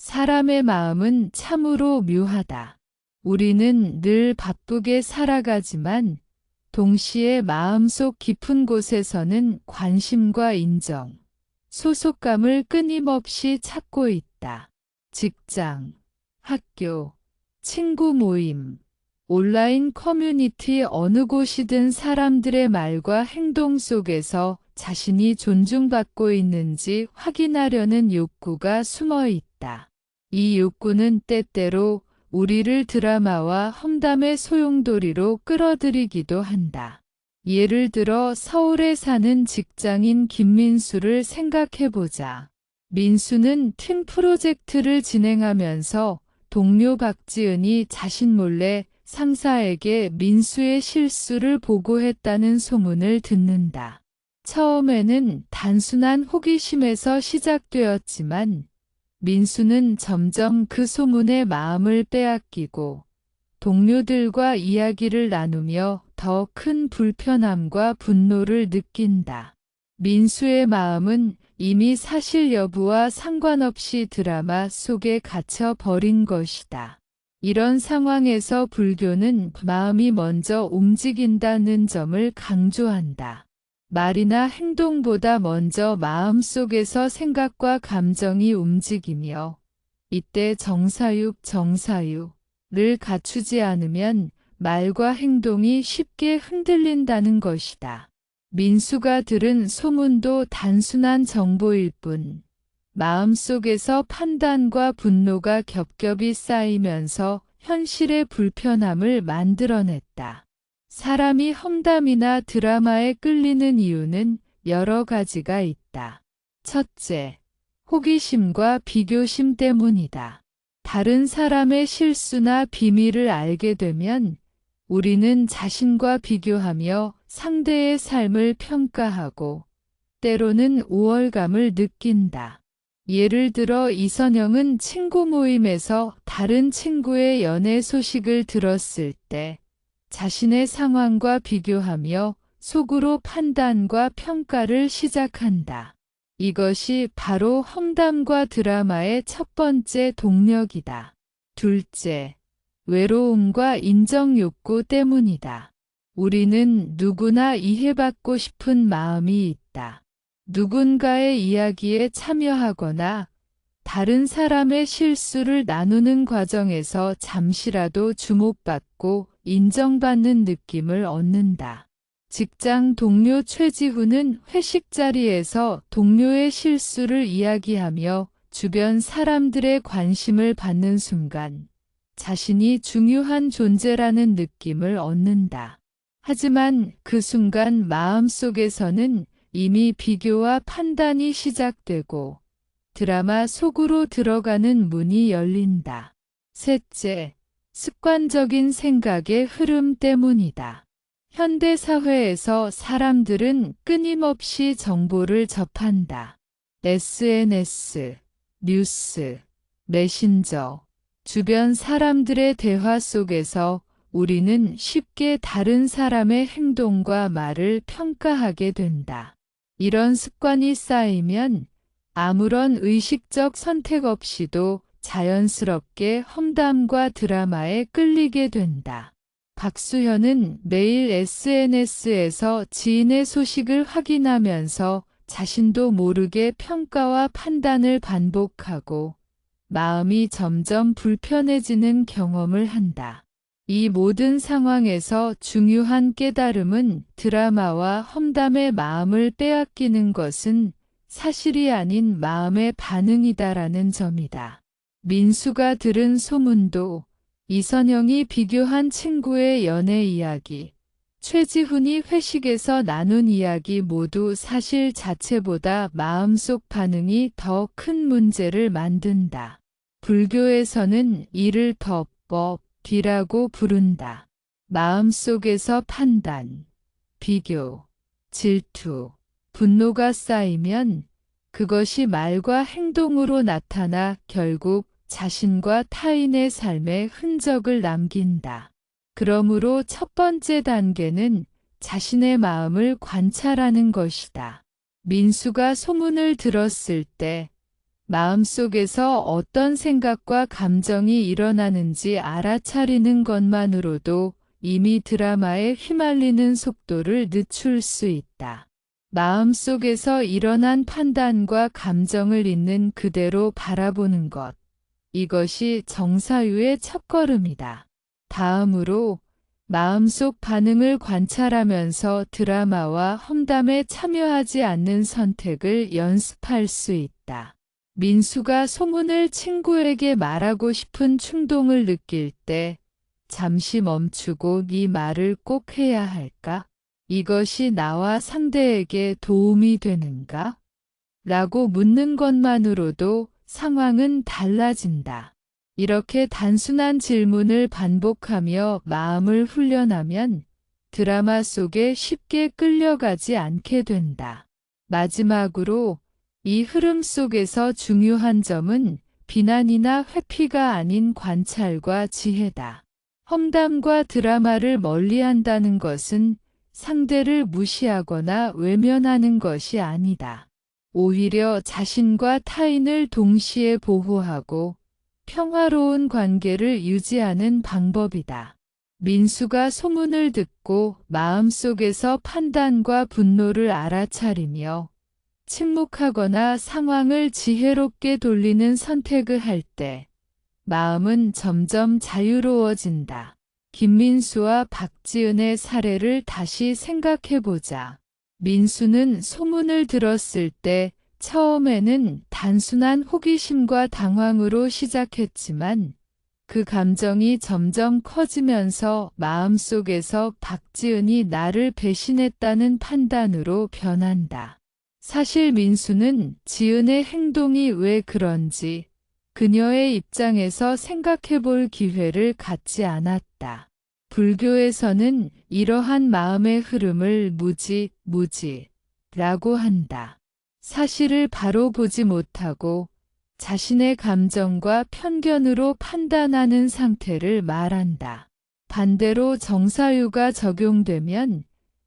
사람의 마음은 참으로 묘하다. 우리는 늘 바쁘게 살아가지만 동시에 마음속 깊은 곳에서는 관심과 인정, 소속감을 끊임없이 찾고 있다. 직장, 학교, 친구 모임, 온라인 커뮤니티 어느 곳이든 사람들의 말과 행동 속에서 자신이 존중받고 있는지 확인하려는 욕구가 숨어 있다. 이 욕구는 때때로 우리를 드라마와 험담의 소용돌이로 끌어들이기도 한다. 예를 들어 서울에 사는 직장인 김민수를 생각해보자. 민수는 팀 프로젝트를 진행하면서 동료 박지은이 자신 몰래 상사에게 민수의 실수를 보고했다는 소문을 듣는다. 처음에는 단순한 호기심에서 시작되었지만 민수는 점점 그 소문에 마음을 빼앗기고 동료들과 이야기를 나누며 더 큰 불편함과 분노를 느낀다. 민수의 마음은 이미 사실 여부와 상관없이 드라마 속에 갇혀 버린 것이다. 이런 상황에서 불교는 마음이 먼저 움직인다는 점을 강조한다. 말이나 행동보다 먼저 마음속에서 생각과 감정이 움직이며 이때 정사육을 갖추지 않으면 말과 행동이 쉽게 흔들린다는 것이다. 민수가 들은 소문도 단순한 정보일 뿐 마음속에서 판단과 분노가 겹겹이 쌓이면서 현실의 불편함을 만들어냈다. 사람이 험담이나 드라마에 끌리는 이유는 여러 가지가 있다. 첫째, 호기심과 비교심 때문이다. 다른 사람의 실수나 비밀을 알게 되면 우리는 자신과 비교하며 상대의 삶을 평가하고 때로는 우월감을 느낀다. 예를 들어 이선영은 친구 모임에서 다른 친구의 연애 소식을 들었을 때 자신의 상황과 비교하며 속으로 판단과 평가를 시작한다. 이것이 바로 험담과 드라마의 첫 번째 동력이다. 둘째, 외로움과 인정 욕구 때문이다. 우리는 누구나 이해받고 싶은 마음이 있다. 누군가의 이야기에 참여하거나 다른 사람의 실수를 나누는 과정에서 잠시라도 주목받고 인정받는 느낌을 얻는다. 직장 동료 최지훈은 회식 자리에서 동료의 실수를 이야기하며 주변 사람들의 관심을 받는 순간 자신이 중요한 존재라는 느낌을 얻는다. 하지만 그 순간 마음속에서는 이미 비교와 판단이 시작되고 드라마 속으로 들어가는 문이 열린다. 셋째, 습관적인 생각의 흐름 때문이다. 현대 사회에서 사람들은 끊임없이 정보를 접한다. SNS, 뉴스, 메신저, 주변 사람들의 대화 속에서 우리는 쉽게 다른 사람의 행동과 말을 평가하게 된다. 이런 습관이 쌓이면 아무런 의식적 선택 없이도 자연스럽게 험담과 드라마에 끌리게 된다. 박수현은 매일 SNS에서 지인의 소식을 확인하면서 자신도 모르게 평가와 판단을 반복하고 마음이 점점 불편해지는 경험을 한다. 이 모든 상황에서 중요한 깨달음은 드라마와 험담의 마음을 빼앗기는 것은 사실이 아닌 마음의 반응이다라는 점이다. 민수가 들은 소문도, 이선영이 비교한 친구의 연애 이야기, 최지훈이 회식에서 나눈 이야기 모두 사실 자체보다 마음속 반응이 더 큰 문제를 만든다. 불교에서는 이를 법이라고 부른다. 마음속에서 판단, 비교, 질투, 분노가 쌓이면 그것이 말과 행동으로 나타나 결국 자신과 타인의 삶에 흔적을 남긴다. 그러므로 첫 번째 단계는 자신의 마음을 관찰하는 것이다. 민수가 소문을 들었을 때 마음속에서 어떤 생각과 감정이 일어나는지 알아차리는 것만으로도 이미 드라마에 휘말리는 속도를 늦출 수 있다. 마음속에서 일어난 판단과 감정을 있는 그대로 바라보는 것. 이것이 정사유의 첫걸음이다. 다음으로 마음속 반응을 관찰하면서 드라마와 험담에 참여하지 않는 선택을 연습할 수 있다. 민수가 소문을 친구에게 말하고 싶은 충동을 느낄 때 잠시 멈추고 네 말을 꼭 해야 할까? 이것이 나와 상대에게 도움이 되는가? 라고 묻는 것만으로도 상황은 달라진다. 이렇게 단순한 질문을 반복하며 마음을 훈련하면 드라마 속에 쉽게 끌려가지 않게 된다. 마지막으로 이 흐름 속에서 중요한 점은 비난이나 회피가 아닌 관찰과 지혜다. 험담과 드라마를 멀리한다는 것은 상대를 무시하거나 외면하는 것이 아니다. 오히려 자신과 타인을 동시에 보호하고 평화로운 관계를 유지하는 방법이다. 민수가 소문을 듣고 마음속에서 판단과 분노를 알아차리며 침묵하거나 상황을 지혜롭게 돌리는 선택을 할 때 마음은 점점 자유로워진다. 김민수와 박지은의 사례를 다시 생각해보자. 민수는 소문을 들었을 때 처음에는 단순한 호기심과 당황으로 시작했지만 그 감정이 점점 커지면서 마음속에서 박지은이 나를 배신했다는 판단으로 변한다. 사실 민수는 지은의 행동이 왜 그런지 그녀의 입장에서 생각해볼 기회를 갖지 않았다. 불교에서는 이러한 마음의 흐름을 무지라고 한다. 사실을 바로 보지 못하고 자신의 감정과 편견으로 판단하는 상태를 말한다. 반대로 정사유가 적용되면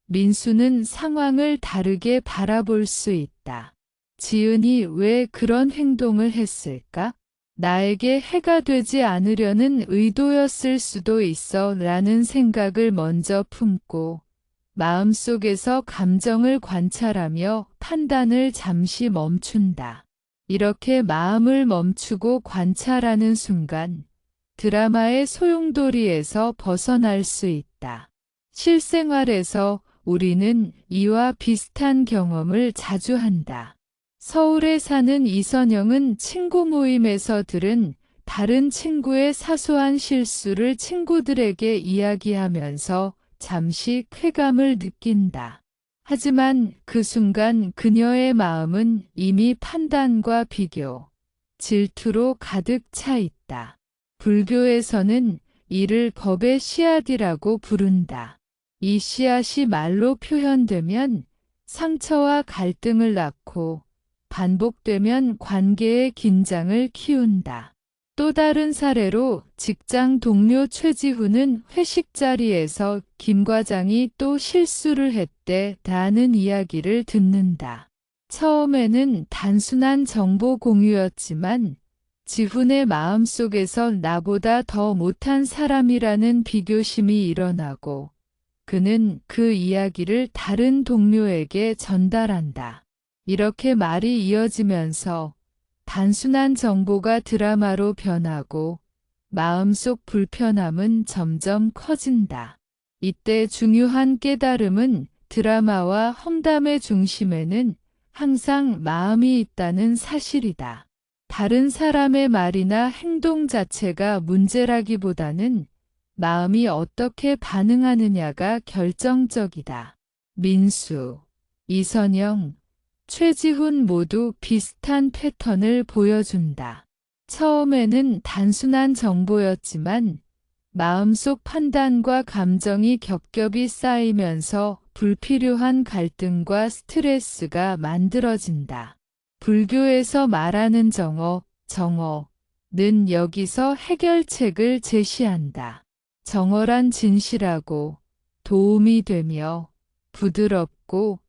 민수는 상황을 다르게 바라볼 수 있다. 지은이 왜 그런 행동을 했을까? 나에게 해가 되지 않으려는 의도였을 수도 있어 라는 생각을 먼저 품고 마음속에서 감정을 관찰하며 판단을 잠시 멈춘다. 이렇게 마음을 멈추고 관찰하는 순간 드라마의 소용돌이에서 벗어날 수 있다. 실생활에서 우리는 이와 비슷한 경험을 자주 한다. 서울에 사는 이선영은 친구 모임에서 들은 다른 친구의 사소한 실수를 친구들에게 이야기하면서 잠시 쾌감을 느낀다. 하지만 그 순간 그녀의 마음은 이미 판단과 비교, 질투로 가득 차 있다. 불교에서는 이를 법의 씨앗이라고 부른다. 이 씨앗이 말로 표현되면 상처와 갈등을 낳고 반복되면 관계의 긴장을 키운다. 또 다른 사례로 직장 동료 최지훈은 회식 자리에서 김 과장이 또 실수를 했대라는 이야기를 듣는다. 처음에는 단순한 정보 공유였지만 지훈의 마음속에서 나보다 더 못한 사람이라는 비교심이 일어나고 그는 그 이야기를 다른 동료에게 전달한다. 이렇게 말이 이어지면서 단순한 정보가 드라마로 변하고 마음속 불편함은 점점 커진다. 이때 중요한 깨달음은 드라마와 험담의 중심에는 항상 마음이 있다는 사실이다. 다른 사람의 말이나 행동 자체가 문제라기보다는 마음이 어떻게 반응하느냐가 결정적이다. 민수, 이선영, 최지훈 모두 비슷한 패턴을 보여준다. 처음에는 단순한 정보였지만 마음속 판단과 감정이 겹겹이 쌓이면서 불필요한 갈등과 스트레스가 만들어진다. 불교에서 말하는 정어는 여기서 해결책을 제시한다. 정어란 진실하고 도움이 되며 부드럽고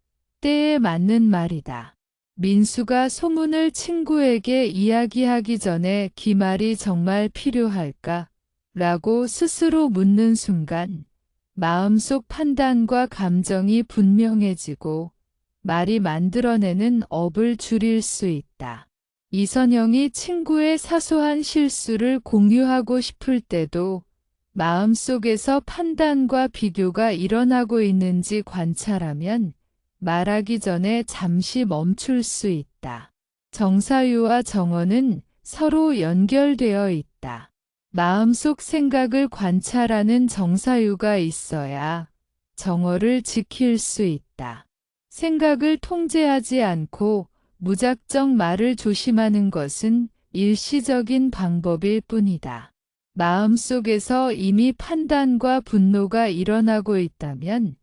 때에 맞는 말이다. 민수가 소문을 친구에게 이야기하기 전에 기말이 정말 필요할까? 라고 스스로 묻는 순간 마음속 판단과 감정이 분명해지고 말이 만들어내는 업을 줄일 수 있다. 이선영이 친구의 사소한 실수를 공유하고 싶을 때도 마음속에서 판단과 비교가 일어나고 있는지 관찰하면 말하기 전에 잠시 멈출 수 있다. 정사유와 정어는 서로 연결되어 있다. 마음속 생각을 관찰하는 정사유가 있어야 정어를 지킬 수 있다. 생각을 통제하지 않고 무작정 말을 조심하는 것은 일시적인 방법일 뿐이다. 마음속에서 이미 판단과 분노가 일어나고 있다면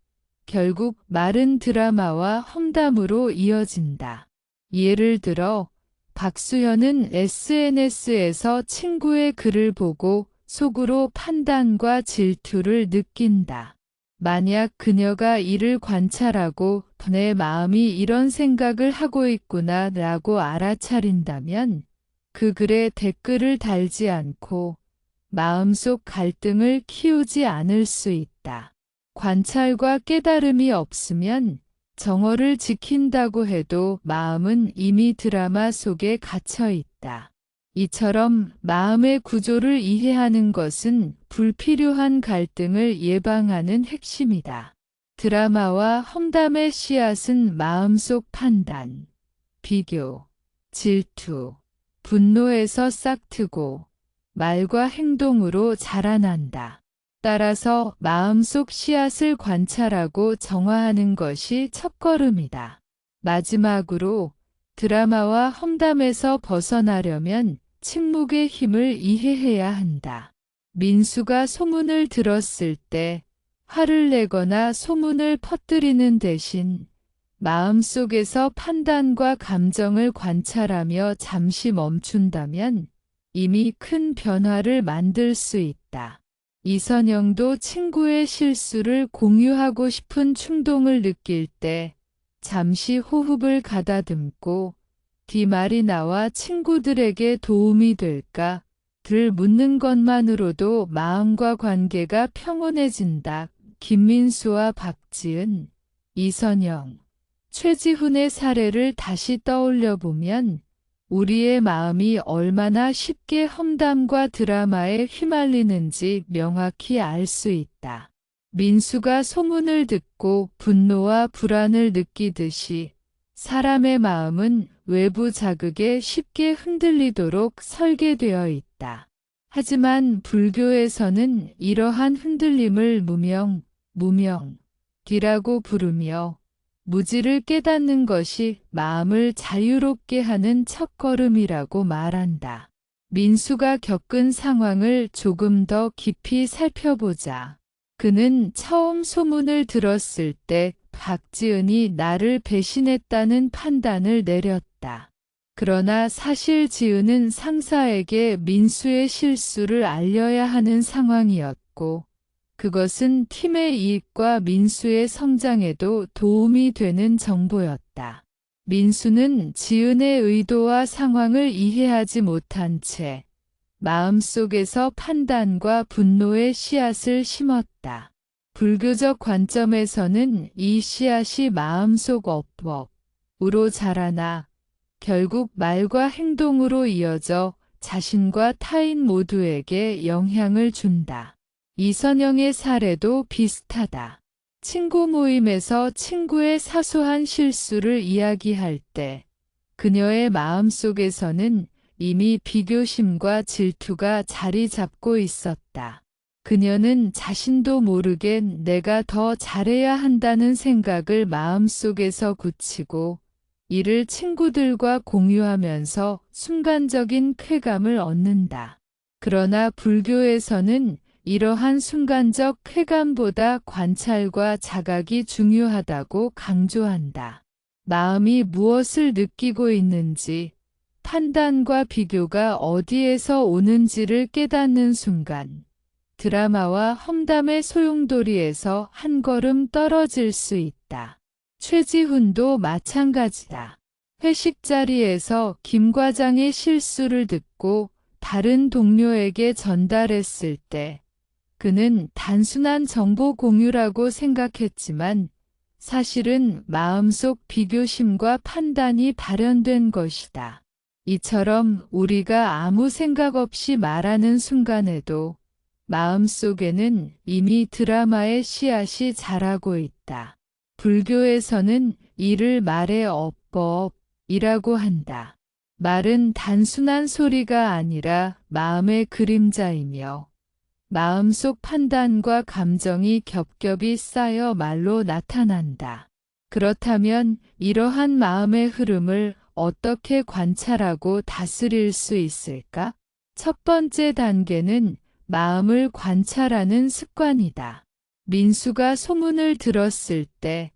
결국 말은 드라마와 험담으로 이어진다. 예를 들어 박수현은 SNS에서 친구의 글을 보고 속으로 판단과 질투를 느낀다. 만약 그녀가 이를 관찰하고 내 마음이 이런 생각을 하고 있구나 라고 알아차린다면 그 글에 댓글을 달지 않고 마음속 갈등을 키우지 않을 수 있다. 관찰과 깨달음이 없으면 정어를 지킨다고 해도 마음은 이미 드라마 속에 갇혀 있다. 이처럼 마음의 구조를 이해하는 것은 불필요한 갈등을 예방하는 핵심이다. 드라마와 험담의 씨앗은 마음속 판단, 비교, 질투, 분노에서 싹트고 말과 행동으로 자라난다. 따라서 마음속 씨앗을 관찰하고 정화하는 것이 첫걸음이다. 마지막으로 드라마와 험담에서 벗어나려면 침묵의 힘을 이해해야 한다. 민수가 소문을 들었을 때 화를 내거나 소문을 퍼뜨리는 대신 마음속에서 판단과 감정을 관찰하며 잠시 멈춘다면 이미 큰 변화를 만들 수 있다. 이선영도 친구의 실수를 공유하고 싶은 충동을 느낄 때 잠시 호흡을 가다듬고 뒷말이 나와 친구들에게 도움이 될까? 들 묻는 것만으로도 마음과 관계가 평온해진다. 김민수와 박지은, 이선영, 최지훈의 사례를 다시 떠올려 보면 우리의 마음이 얼마나 쉽게 험담과 드라마에 휘말리는지 명확히 알 수 있다. 민수가 소문을 듣고 분노와 불안을 느끼듯이 사람의 마음은 외부 자극에 쉽게 흔들리도록 설계되어 있다. 하지만 불교에서는 이러한 흔들림을 무명이라고 부르며 무지를 깨닫는 것이 마음을 자유롭게 하는 첫걸음이라고 말한다. 민수가 겪은 상황을 조금 더 깊이 살펴보자. 그는 처음 소문을 들었을 때 박지은이 나를 배신했다는 판단을 내렸다. 그러나 사실 지은은 상사에게 민수의 실수를 알려야 하는 상황이었고 그것은 팀의 이익과 민수의 성장에도 도움이 되는 정보였다. 민수는 지은의 의도와 상황을 이해하지 못한 채 마음속에서 판단과 분노의 씨앗을 심었다. 불교적 관점에서는 이 씨앗이 마음속 업으로 자라나 결국 말과 행동으로 이어져 자신과 타인 모두에게 영향을 준다. 이선영의 사례도 비슷하다. 친구 모임에서 친구의 사소한 실수를 이야기할 때 그녀의 마음속에서는 이미 비교심과 질투가 자리 잡고 있었다. 그녀는 자신도 모르게 내가 더 잘해야 한다는 생각을 마음속에서 굳히고 이를 친구들과 공유하면서 순간적인 쾌감을 얻는다. 그러나 불교에서는 이러한 순간적 쾌감보다 관찰과 자각이 중요하다고 강조한다. 마음이 무엇을 느끼고 있는지, 판단과 비교가 어디에서 오는지를 깨닫는 순간, 드라마와 험담의 소용돌이에서 한 걸음 떨어질 수 있다. 최지훈도 마찬가지다. 회식 자리에서 김 과장의 실수를 듣고 다른 동료에게 전달했을 때 그는 단순한 정보 공유라고 생각했지만 사실은 마음속 비교심과 판단이 발현된 것이다. 이처럼 우리가 아무 생각 없이 말하는 순간에도 마음속에는 이미 드라마의 씨앗이 자라고 있다. 불교에서는 이를 말의 어법이라고 한다. 말은 단순한 소리가 아니라 마음의 그림자이며 마음속 판단과 감정이 겹겹이 쌓여 말로 나타난다. 그렇다면 이러한 마음의 흐름을 어떻게 관찰하고 다스릴 수 있을까? 첫 번째 단계는 마음을 관찰하는 습관이다. 민수가 소문을 들었을 때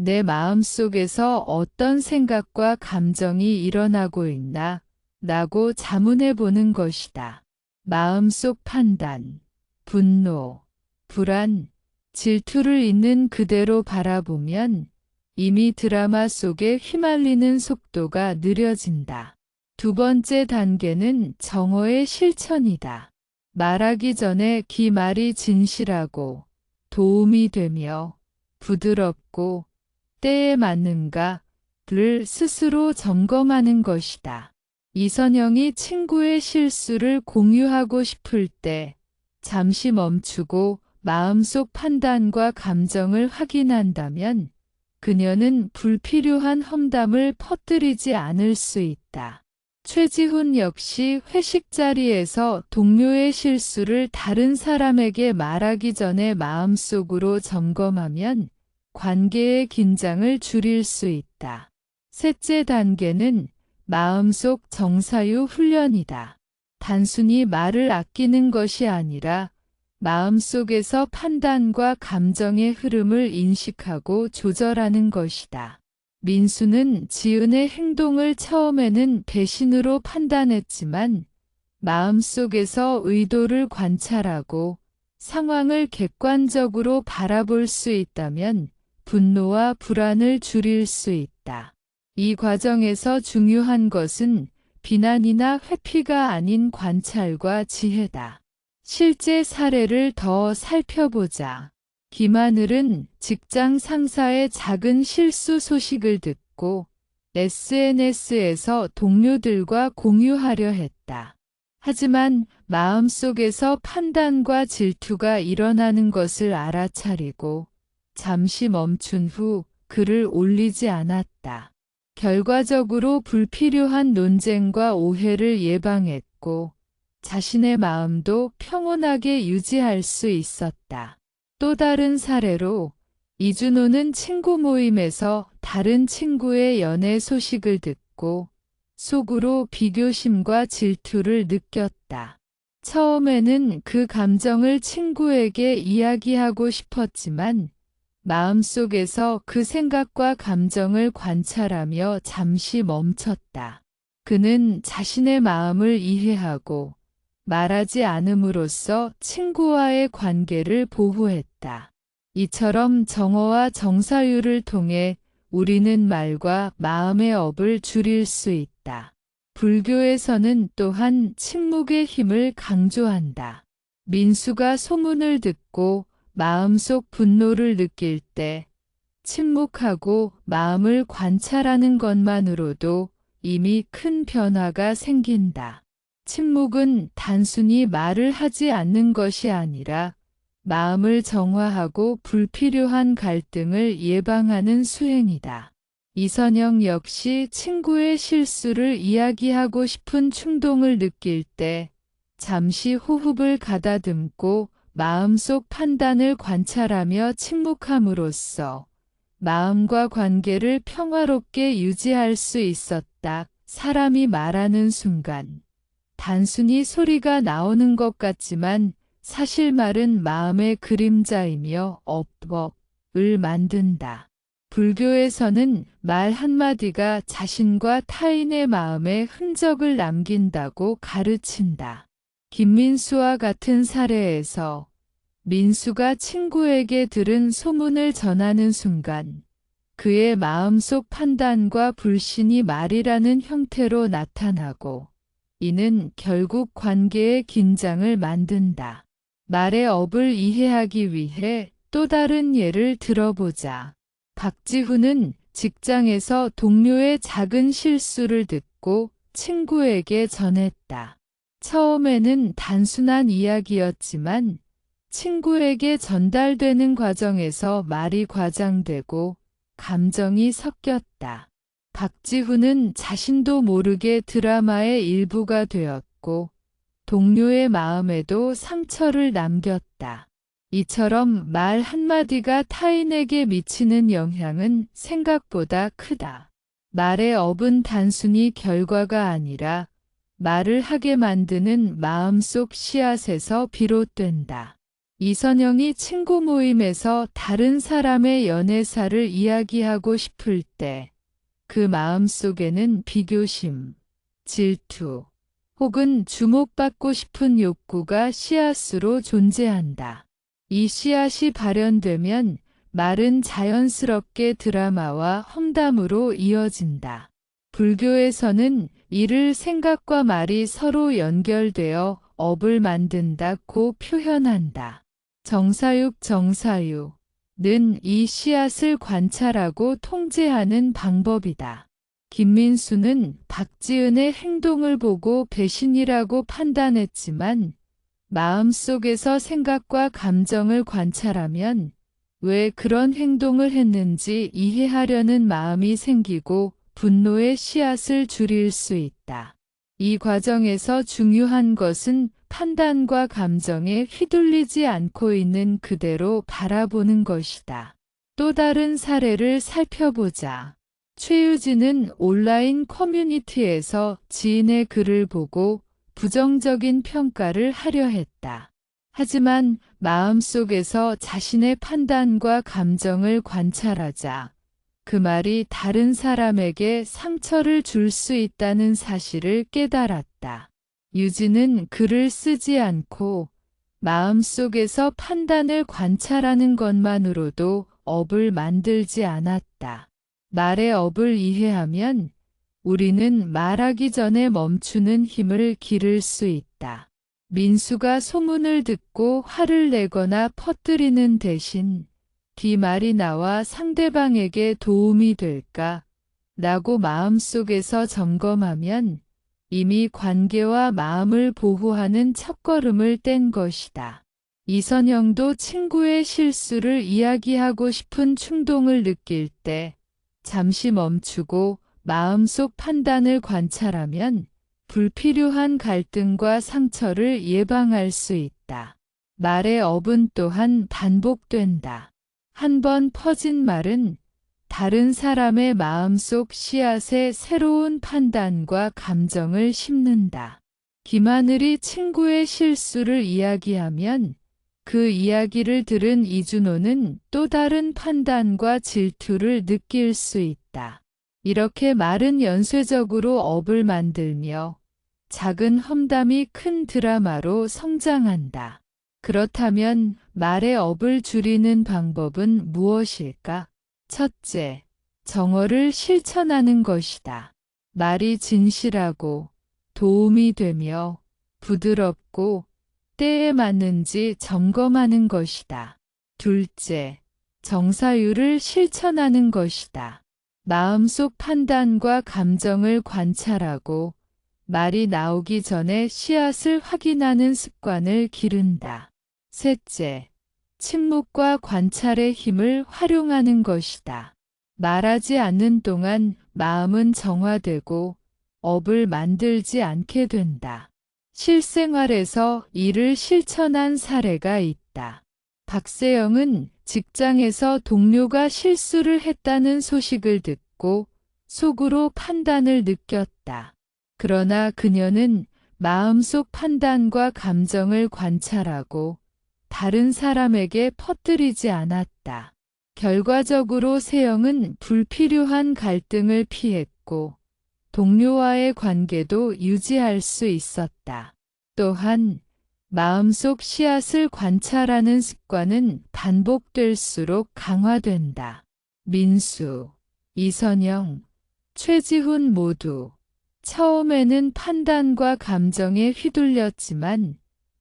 내 마음속에서 어떤 생각과 감정이 일어나고 있나? 라고 자문해 보는 것이다. 마음속 판단, 분노, 불안, 질투를 있는 그대로 바라보면 이미 드라마 속에 휘말리는 속도가 느려진다. 두 번째 단계는 정어의 실천이다. 말하기 전에 말이 진실하고 도움이 되며 부드럽고 때에 맞는가를 스스로 점검하는 것이다. 이선영이 친구의 실수를 공유하고 싶을 때 잠시 멈추고 마음속 판단과 감정을 확인한다면 그녀는 불필요한 험담을 퍼뜨리지 않을 수 있다. 최지훈 역시 회식 자리에서 동료의 실수를 다른 사람에게 말하기 전에 마음속으로 점검하면 관계의 긴장을 줄일 수 있다. 셋째 단계는 마음속 정사유 훈련이다. 단순히 말을 아끼는 것이 아니라 마음속에서 판단과 감정의 흐름을 인식하고 조절하는 것이다. 민수는 지은의 행동을 처음에는 배신으로 판단했지만 마음속에서 의도를 관찰하고 상황을 객관적으로 바라볼 수 있다면 분노와 불안을 줄일 수 있다. 이 과정에서 중요한 것은 비난이나 회피가 아닌 관찰과 지혜다. 실제 사례를 더 살펴보자. 김하늘은 직장 상사의 작은 실수 소식을 듣고 SNS에서 동료들과 공유하려 했다. 하지만 마음속에서 판단과 질투가 일어나는 것을 알아차리고 잠시 멈춘 후 글을 올리지 않았다. 결과적으로 불필요한 논쟁과 오해를 예방했고 자신의 마음도 평온하게 유지할 수 있었다. 또 다른 사례로 이준호는 친구 모임에서 다른 친구의 연애 소식을 듣고 속으로 비교심과 질투를 느꼈다. 처음에는 그 감정을 친구에게 이야기하고 싶었지만 마음속에서 그 생각과 감정을 관찰하며 잠시 멈췄다. 그는 자신의 마음을 이해하고 말하지 않음으로써 친구와의 관계를 보호했다. 이처럼 정어와 정사유를 통해 우리는 말과 마음의 업을 줄일 수 있다. 불교에서는 또한 침묵의 힘을 강조한다. 민수가 소문을 듣고 마음속 분노를 느낄 때 침묵하고 마음을 관찰하는 것만으로도 이미 큰 변화가 생긴다. 침묵은 단순히 말을 하지 않는 것이 아니라 마음을 정화하고 불필요한 갈등을 예방하는 수행이다. 이선영 역시 친구의 실수를 이야기하고 싶은 충동을 느낄 때 잠시 호흡을 가다듬고 마음속 판단을 관찰하며 침묵함으로써 마음과 관계를 평화롭게 유지할 수 있었다. 사람이 말하는 순간 단순히 소리가 나오는 것 같지만 사실 말은 마음의 그림자이며 업법을 만든다. 불교에서는 말 한마디가 자신과 타인의 마음에 흔적을 남긴다고 가르친다. 김민수와 같은 사례에서 민수가 친구에게 들은 소문을 전하는 순간 그의 마음속 판단과 불신이 말이라는 형태로 나타나고 이는 결국 관계의 긴장을 만든다. 말의 업을 이해하기 위해 또 다른 예를 들어보자. 박지훈은 직장에서 동료의 작은 실수를 듣고 친구에게 전했다. 처음에는 단순한 이야기였지만 친구에게 전달되는 과정에서 말이 과장되고 감정이 섞였다. 박지훈은 자신도 모르게 드라마의 일부가 되었고 동료의 마음에도 상처를 남겼다. 이처럼 말 한마디가 타인에게 미치는 영향은 생각보다 크다. 말의 업은 단순히 결과가 아니라 말을 하게 만드는 마음속 씨앗에서 비롯된다. 이선영이 친구 모임에서 다른 사람의 연애사를 이야기하고 싶을 때 그 마음속에는 비교심, 질투, 혹은 주목받고 싶은 욕구가 씨앗으로 존재한다. 이 씨앗이 발현되면 말은 자연스럽게 드라마와 험담으로 이어진다. 불교에서는 이를 생각과 말이 서로 연결되어 업을 만든다고 표현한다. 정사육 는 이 씨앗을 관찰하고 통제하는 방법이다. 김민수는 박지은의 행동을 보고 배신이라고 판단했지만 마음속에서 생각과 감정을 관찰하면 왜 그런 행동을 했는지 이해하려는 마음이 생기고 분노의 씨앗을 줄일 수 있다. 이 과정에서 중요한 것은 판단과 감정에 휘둘리지 않고 있는 그대로 바라보는 것이다. 또 다른 사례를 살펴보자. 최유진은 온라인 커뮤니티에서 지인의 글을 보고 부정적인 평가를 하려 했다. 하지만 마음속에서 자신의 판단과 감정을 관찰하자 그 말이 다른 사람에게 상처를 줄 수 있다는 사실을 깨달았다. 유진은 글을 쓰지 않고 마음속에서 판단을 관찰하는 것만으로도 업을 만들지 않았다. 말의 업을 이해하면 우리는 말하기 전에 멈추는 힘을 기를 수 있다. 민수가 소문을 듣고 화를 내거나 퍼뜨리는 대신 말이 나와 상대방에게 도움이 될까? 라고 마음속에서 점검하면 이미 관계와 마음을 보호하는 첫걸음을 뗀 것이다. 이선영도 친구의 실수를 이야기하고 싶은 충동을 느낄 때 잠시 멈추고 마음속 판단을 관찰하면 불필요한 갈등과 상처를 예방할 수 있다. 말의 업은 또한 반복된다. 한 번 퍼진 말은 다른 사람의 마음속 씨앗에 새로운 판단과 감정을 심는다. 김하늘이 친구의 실수를 이야기하면 그 이야기를 들은 이준호는 또 다른 판단과 질투를 느낄 수 있다. 이렇게 말은 연쇄적으로 업을 만들며 작은 험담이 큰 드라마로 성장한다. 그렇다면 말의 업을 줄이는 방법은 무엇일까? 첫째, 정어를 실천하는 것이다. 말이 진실하고 도움이 되며 부드럽고 때에 맞는지 점검하는 것이다. 둘째, 정사유를 실천하는 것이다. 마음속 판단과 감정을 관찰하고 말이 나오기 전에 씨앗을 확인하는 습관을 기른다. 셋째, 침묵과 관찰의 힘을 활용하는 것이다. 말하지 않는 동안 마음은 정화되고 업을 만들지 않게 된다. 실생활에서 이를 실천한 사례가 있다. 박세영은 직장에서 동료가 실수를 했다는 소식을 듣고 속으로 판단을 느꼈다. 그러나 그녀는 마음속 판단과 감정을 관찰하고 다른 사람에게 퍼뜨리지 않았다. 결과적으로 세영은 불필요한 갈등을 피했고 동료와의 관계도 유지할 수 있었다. 또한 마음속 씨앗을 관찰하는 습관은 반복될수록 강화된다. 민수, 이선영, 최지훈 모두 처음에는 판단과 감정에 휘둘렸지만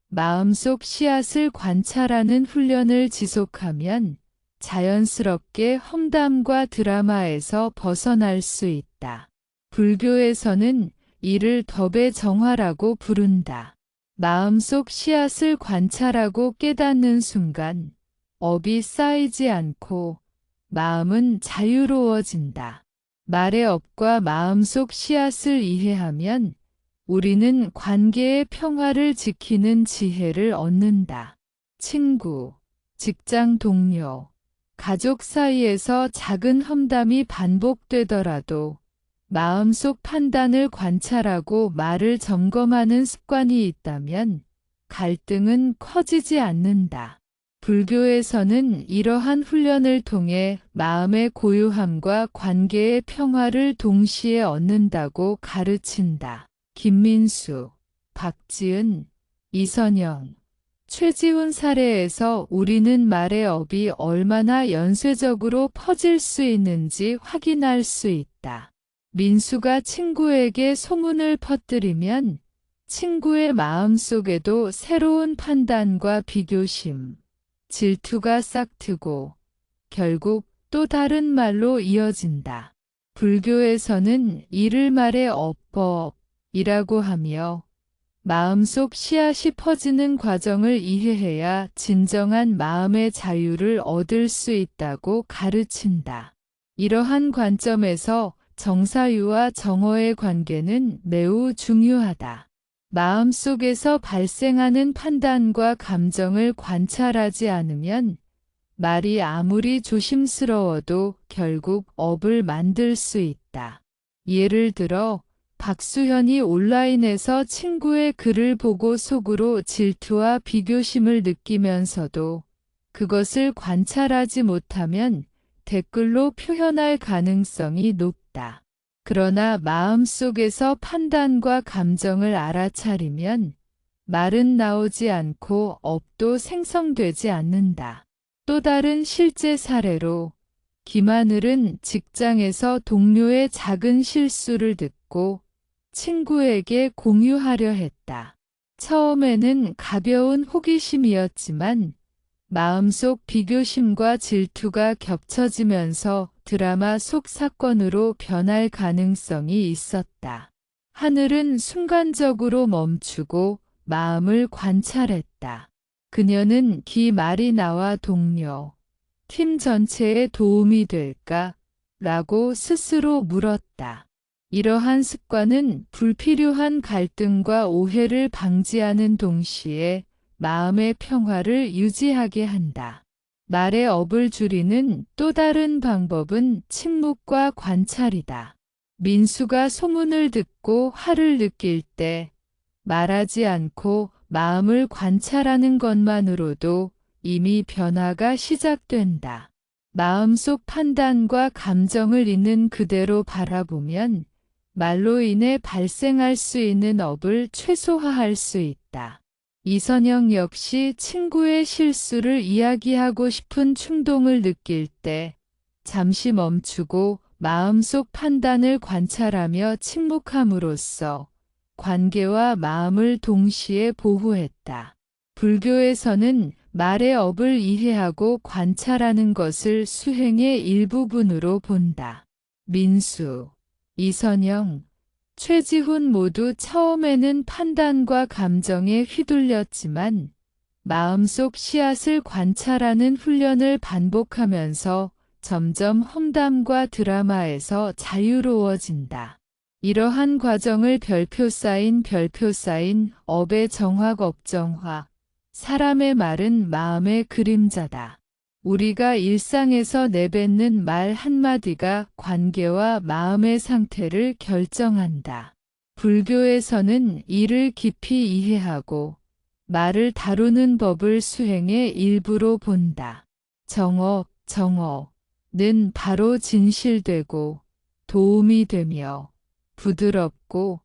마음속 씨앗을 관찰하는 훈련을 지속하면 자연스럽게 험담과 드라마에서 벗어날 수 있다. 불교에서는 이를 덕의 정화라고 부른다. 마음속 씨앗을 관찰하고 깨닫는 순간 업이 쌓이지 않고 마음은 자유로워진다. 말의 업과 마음속 씨앗을 이해하면 우리는 관계의 평화를 지키는 지혜를 얻는다. 친구, 직장 동료, 가족 사이에서 작은 험담이 반복되더라도 마음속 판단을 관찰하고 말을 점검하는 습관이 있다면 갈등은 커지지 않는다. 불교에서는 이러한 훈련을 통해 마음의 고요함과 관계의 평화를 동시에 얻는다고 가르친다. 김민수, 박지은, 이선영, 최지훈 사례에서 우리는 말의 업이 얼마나 연쇄적으로 퍼질 수 있는지 확인할 수 있다. 민수가 친구에게 소문을 퍼뜨리면 친구의 마음속에도 새로운 판단과 비교심, 질투가 싹트고 결국 또 다른 말로 이어진다. 불교에서는 이를 말의 업법이라고 하며 마음속 씨앗이 퍼지는 과정을 이해해야 진정한 마음의 자유를 얻을 수 있다고 가르친다. 이러한 관점에서 정사유와 정어의 관계는 매우 중요하다. 마음속에서 발생하는 판단과 감정을 관찰하지 않으면 말이 아무리 조심스러워도 결국 업을 만들 수 있다. 예를 들어 박수현이 온라인에서 친구의 글을 보고 속으로 질투와 비교심을 느끼면서도 그것을 관찰하지 못하면 댓글로 표현할 가능성이 높다. 그러나 마음속에서 판단과 감정을 알아차리면 말은 나오지 않고 업도 생성되지 않는다. 또 다른 실제 사례로 김하늘은 직장에서 동료의 작은 실수를 듣고 친구에게 공유하려 했다. 처음에는 가벼운 호기심이었지만 마음속 비교심과 질투가 겹쳐지면서 드라마 속 사건으로 변할 가능성이 있었다. 하늘은 순간적으로 멈추고 마음을 관찰했다. 그녀는 기 말이 나와 동료, 팀 전체에 도움이 될까? 라고 스스로 물었다. 이러한 습관은 불필요한 갈등과 오해를 방지하는 동시에 마음의 평화를 유지하게 한다. 말의 업을 줄이는 또 다른 방법은 침묵과 관찰이다. 민수가 소문을 듣고 화를 느낄 때 말하지 않고 마음을 관찰하는 것만으로도 이미 변화가 시작된다. 마음속 판단과 감정을 있는 그대로 바라보면 말로 인해 발생할 수 있는 업을 최소화할 수 있다. 이선영 역시 친구의 실수를 이야기하고 싶은 충동을 느낄 때 잠시 멈추고 마음속 판단을 관찰하며 침묵함으로써 관계와 마음을 동시에 보호했다. 불교에서는 말의 업을 이해하고 관찰하는 것을 수행의 일부분으로 본다. 민수, 이선영, 최지훈 모두 처음에는 판단과 감정에 휘둘렸지만 마음속 씨앗을 관찰하는 훈련을 반복하면서 점점 험담과 드라마에서 자유로워진다. 이러한 과정을 별표 쌓인 업의 정화 법정화, 사람의 말은 마음의 그림자다. 우리가 일상에서 내뱉는 말 한마디가 관계와 마음의 상태를 결정한다. 불교에서는 이를 깊이 이해하고 말을 다루는 법을 수행의 일부로 본다. 정어는 바로 진실되고 도움이 되며 부드럽고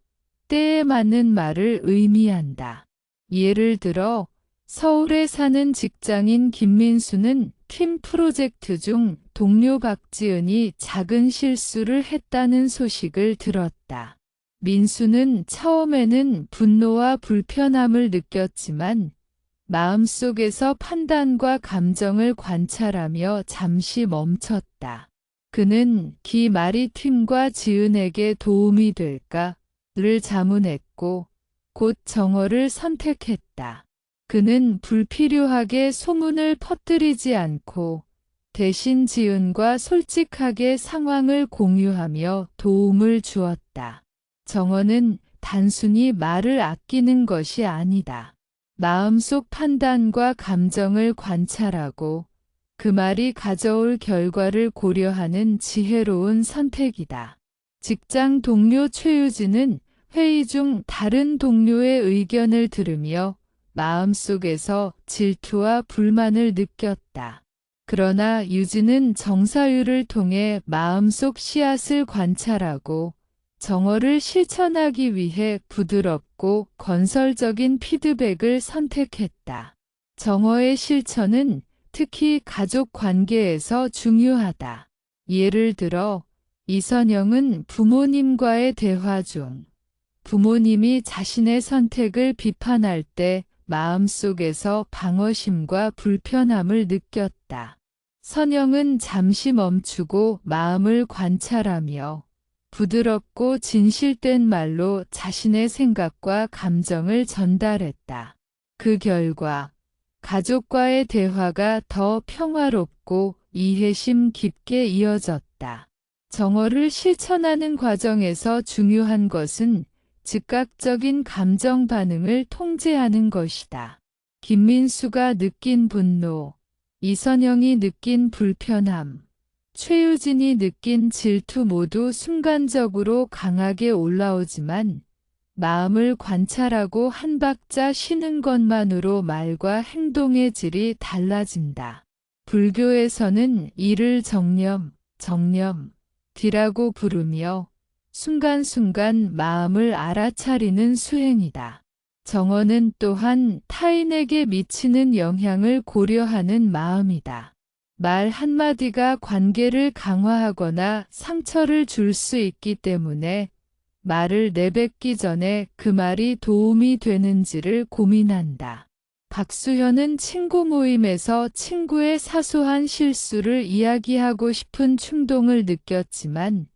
때에 맞는 말을 의미한다. 예를 들어 서울에 사는 직장인 김민수는 팀 프로젝트 중 동료 박지은이 작은 실수를 했다는 소식을 들었다. 민수는 처음에는 분노와 불편함을 느꼈지만 마음속에서 판단과 감정을 관찰하며 잠시 멈췄다. 그는 기 말이 팀과 지은에게 도움이 될까를 자문했고 곧 정어를 선택했다. 그는 불필요하게 소문을 퍼뜨리지 않고 대신 지은과 솔직하게 상황을 공유하며 도움을 주었다. 정어는 단순히 말을 아끼는 것이 아니다. 마음속 판단과 감정을 관찰하고 그 말이 가져올 결과를 고려하는 지혜로운 선택이다. 직장 동료 최유진은 회의 중 다른 동료의 의견을 들으며 마음속에서 질투와 불만을 느꼈다. 그러나 유진은 정사유를 통해 마음속 씨앗을 관찰하고 정어를 실천하기 위해 부드럽고 건설적인 피드백을 선택했다. 정어의 실천은 특히 가족 관계에서 중요하다. 예를 들어 이선영은 부모님과의 대화 중 부모님이 자신의 선택을 비판할 때 마음속에서 방어심과 불편함을 느꼈다. 선영은 잠시 멈추고 마음을 관찰하며 부드럽고 진실된 말로 자신의 생각과 감정을 전달했다. 그 결과 가족과의 대화가 더 평화롭고 이해심 깊게 이어졌다. 정어를 실천하는 과정에서 중요한 것은 즉각적인 감정 반응을 통제하는 것이다. 김민수가 느낀 분노, 이선영이 느낀 불편함, 최유진이 느낀 질투 모두 순간적으로 강하게 올라오지만 마음을 관찰하고 한 박자 쉬는 것만으로 말과 행동의 질이 달라진다. 불교에서는 이를 정념이라고 부르며 순간순간 마음을 알아차리는 수행이다. 정어는 또한 타인에게 미치는 영향을 고려하는 마음이다. 말 한마디가 관계를 강화하거나 상처를 줄 수 있기 때문에 말을 내뱉기 전에 그 말이 도움이 되는지를 고민한다. 박수현은 친구 모임에서 친구의 사소한 실수를 이야기하고 싶은 충동을 느꼈지만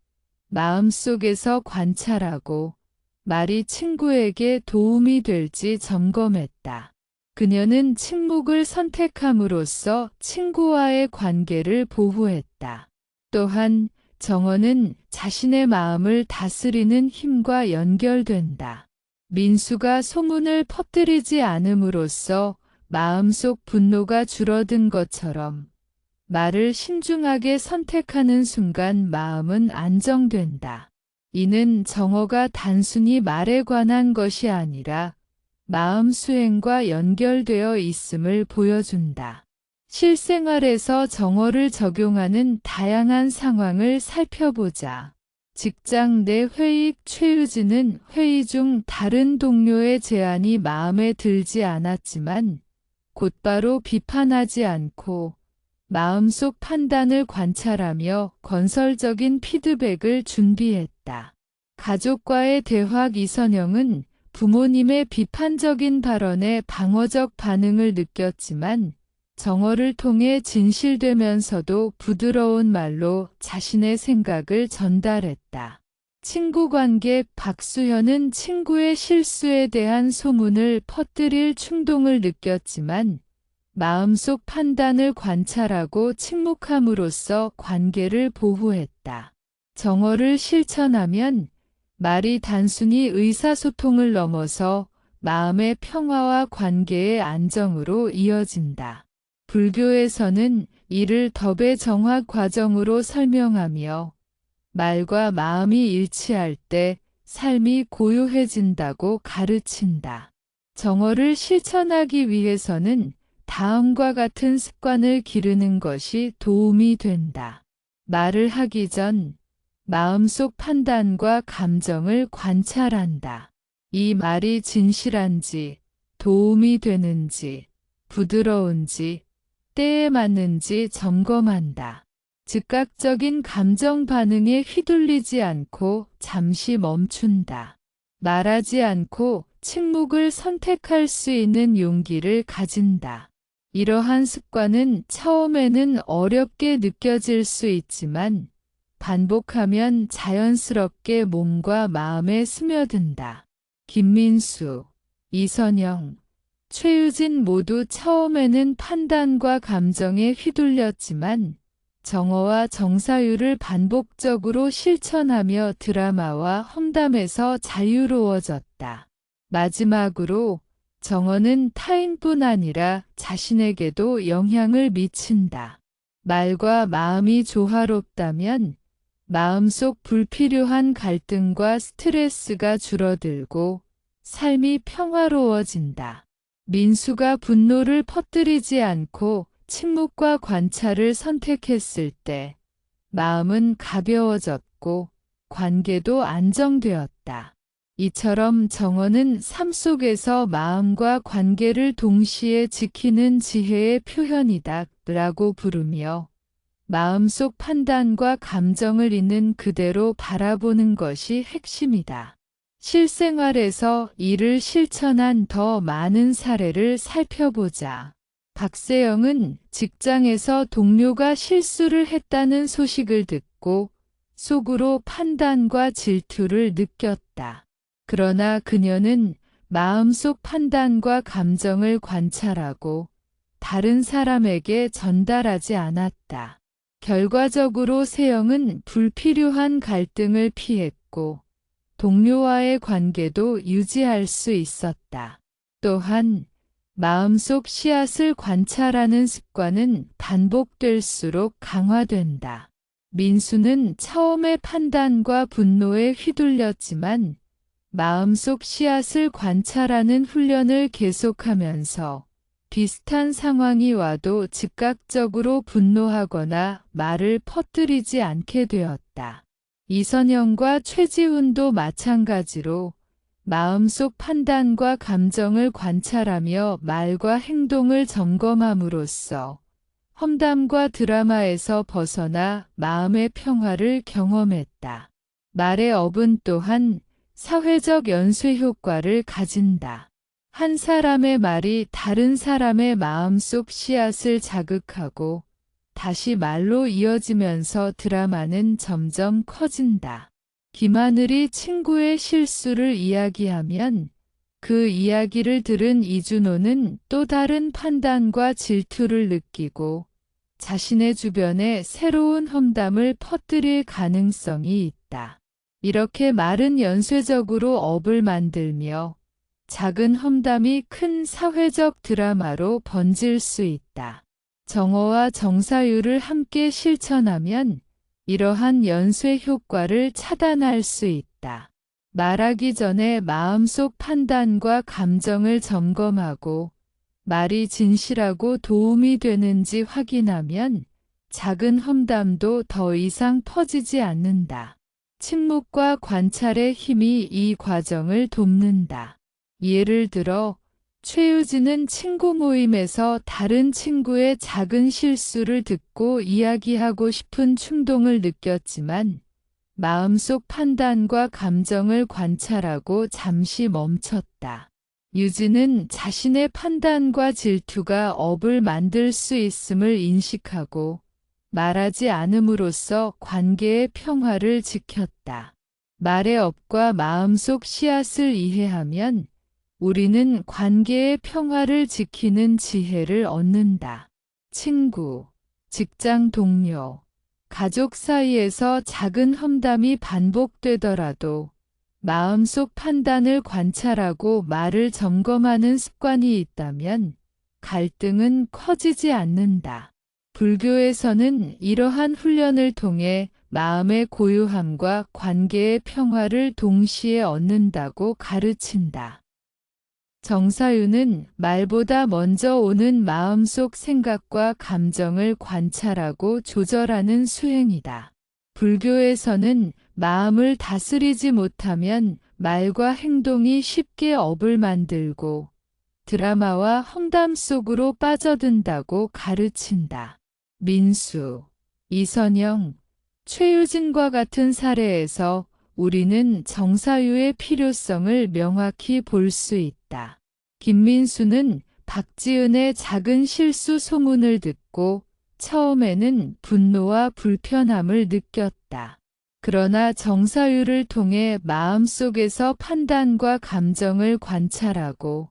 마음속에서 관찰하고 말이 친구에게 도움이 될지 점검했다. 그녀는 침묵을 선택함으로써 친구와의 관계를 보호했다. 또한 정어는 자신의 마음을 다스리는 힘과 연결된다. 민수가 소문을 퍼뜨리지 않음으로써 마음속 분노가 줄어든 것처럼 말을 신중하게 선택하는 순간 마음은 안정된다. 이는 정어가 단순히 말에 관한 것이 아니라 마음 수행과 연결되어 있음을 보여준다. 실생활에서 정어를 적용하는 다양한 상황을 살펴보자. 직장 내 회의. 최유진은 회의 중 다른 동료의 제안이 마음에 들지 않았지만 곧바로 비판하지 않고 마음속 판단을 관찰하며 건설적인 피드백을 준비했다. 가족과의 대화. 이선영은 부모님의 비판적인 발언에 방어적 반응을 느꼈지만 정어를 통해 진실되면서도 부드러운 말로 자신의 생각을 전달했다. 친구 관계. 박수현은 친구의 실수에 대한 소문을 퍼뜨릴 충동을 느꼈지만 마음속 판단을 관찰하고 침묵함으로써 관계를 보호했다. 정어를 실천하면 말이 단순히 의사소통을 넘어서 마음의 평화와 관계의 안정으로 이어진다. 불교에서는 이를 덕의 정화 과정으로 설명하며 말과 마음이 일치할 때 삶이 고요해진다고 가르친다. 정어를 실천하기 위해서는 다음과 같은 습관을 기르는 것이 도움이 된다. 말을 하기 전 마음속 판단과 감정을 관찰한다. 이 말이 진실한지, 도움이 되는지, 부드러운지, 때에 맞는지 점검한다. 즉각적인 감정 반응에 휘둘리지 않고 잠시 멈춘다. 말하지 않고 침묵을 선택할 수 있는 용기를 가진다. 이러한 습관은 처음에는 어렵게 느껴질 수 있지만 반복하면 자연스럽게 몸과 마음에 스며든다. 김민수, 이선영, 최유진 모두 처음에는 판단과 감정에 휘둘렸지만 정어와 정사유를 반복적으로 실천하며 드라마와 험담에서 자유로워졌다. 마지막으로 정어는 타인뿐 아니라 자신에게도 영향을 미친다. 말과 마음이 조화롭다면 마음속 불필요한 갈등과 스트레스가 줄어들고 삶이 평화로워진다. 민수가 분노를 퍼뜨리지 않고 침묵과 관찰을 선택했을 때 마음은 가벼워졌고 관계도 안정되었다. 이처럼 정어는 삶 속에서 마음과 관계를 동시에 지키는 지혜의 표현이다 라고 부르며 마음속 판단과 감정을 있는 그대로 바라보는 것이 핵심이다. 실생활에서 이를 실천한 더 많은 사례를 살펴보자. 박세영은 직장에서 동료가 실수를 했다는 소식을 듣고 속으로 판단과 질투를 느꼈다. 그러나 그녀는 마음속 판단과 감정을 관찰하고 다른 사람에게 전달하지 않았다. 결과적으로 세영은 불필요한 갈등을 피했고 동료와의 관계도 유지할 수 있었다. 또한 마음속 씨앗을 관찰하는 습관은 반복될수록 강화된다. 민수는 처음에 판단과 분노에 휘둘렸지만 마음속 씨앗을 관찰하는 훈련을 계속하면서 비슷한 상황이 와도 즉각적으로 분노하거나 말을 퍼뜨리지 않게 되었다. 이선영과 최지훈도 마찬가지로 마음속 판단과 감정을 관찰하며 말과 행동을 점검함으로써 험담과 드라마에서 벗어나 마음의 평화를 경험했다. 말의 어분 또한 사회적 연쇄 효과를 가진다. 한 사람의 말이 다른 사람의 마음속 씨앗을 자극하고 다시 말로 이어지면서 드라마는 점점 커진다. 김하늘이 친구의 실수를 이야기하면 그 이야기를 들은 이준호는 또 다른 판단과 질투를 느끼고 자신의 주변에 새로운 험담을 퍼뜨릴 가능성이 있다. 이렇게 말은 연쇄적으로 업을 만들며 작은 험담이 큰 사회적 드라마로 번질 수 있다. 정어와 정사유를 함께 실천하면 이러한 연쇄 효과를 차단할 수 있다. 말하기 전에 마음속 판단과 감정을 점검하고 말이 진실하고 도움이 되는지 확인하면 작은 험담도 더 이상 퍼지지 않는다. 침묵과 관찰의 힘이 이 과정을 돕는다. 예를 들어 최유진은 친구 모임에서 다른 친구의 작은 실수를 듣고 이야기하고 싶은 충동을 느꼈지만 마음속 판단과 감정을 관찰하고 잠시 멈췄다. 유진은 자신의 판단과 질투가 업을 만들 수 있음을 인식하고 말하지 않음으로써 관계의 평화를 지켰다. 말의 업과 마음속 씨앗을 이해하면 우리는 관계의 평화를 지키는 지혜를 얻는다. 친구, 직장 동료, 가족 사이에서 작은 험담이 반복되더라도 마음속 판단을 관찰하고 말을 점검하는 습관이 있다면 갈등은 커지지 않는다. 불교에서는 이러한 훈련을 통해 마음의 고요함과 관계의 평화를 동시에 얻는다고 가르친다. 정사유는 말보다 먼저 오는 마음속 생각과 감정을 관찰하고 조절하는 수행이다. 불교에서는 마음을 다스리지 못하면 말과 행동이 쉽게 업을 만들고 드라마와 험담 속으로 빠져든다고 가르친다. 민수, 이선영, 최유진과 같은 사례에서 우리는 정사유의 필요성을 명확히 볼 수 있다. 김민수는 박지은의 작은 실수 소문을 듣고 처음에는 분노와 불편함을 느꼈다. 그러나 정사유를 통해 마음속에서 판단과 감정을 관찰하고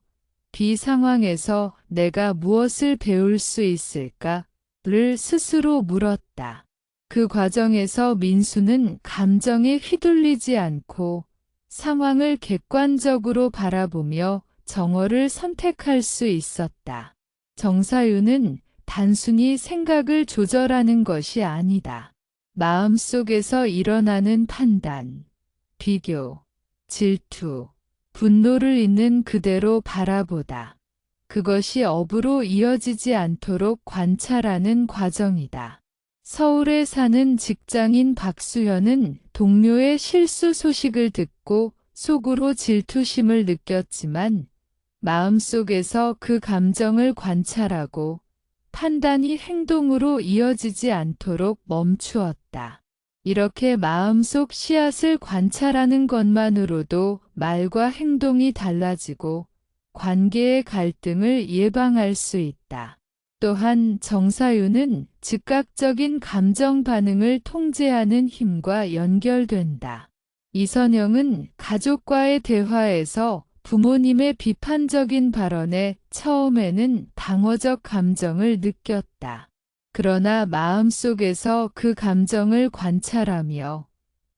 이 상황에서 내가 무엇을 배울 수 있을까를 스스로 물었다. 그 과정에서 민수는 감정에 휘둘리지 않고 상황을 객관적으로 바라보며 정어를 선택할 수 있었다. 정사유는 단순히 생각을 조절하는 것이 아니다. 마음속에서 일어나는 판단, 비교, 질투, 분노를 있는 그대로 바라보다. 그것이 업으로 이어지지 않도록 관찰하는 과정이다. 서울에 사는 직장인 박수현은 동료의 실수 소식을 듣고 속으로 질투심을 느꼈지만 마음속에서 그 감정을 관찰하고 판단이 행동으로 이어지지 않도록 멈추었다. 이렇게 마음속 씨앗을 관찰하는 것만으로도 말과 행동이 달라지고 관계의 갈등을 예방할 수 있다. 또한 정사유는 즉각적인 감정 반응을 통제하는 힘과 연결된다. 이선영은 가족과의 대화에서 부모님의 비판적인 발언에 처음에는 방어적 감정을 느꼈다. 그러나 마음속에서 그 감정을 관찰하며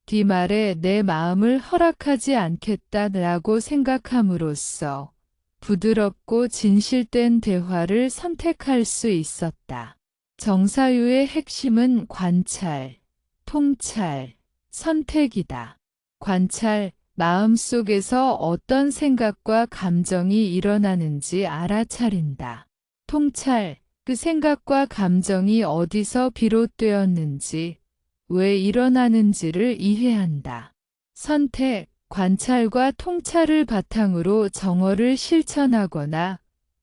뒷말에 내 마음을 허락하지 않겠다라고 생각함으로써 부드럽고 진실된 대화를 선택할 수 있었다. 정사유의 핵심은 관찰, 통찰, 선택이다. 관찰, 마음속에서 어떤 생각과 감정이 일어나는지 알아차린다. 통찰, 그 생각과 감정이 어디서 비롯되었는지, 왜 일어나는지를 이해한다. 선택, 관찰과 통찰을 바탕으로 정어를 실천하거나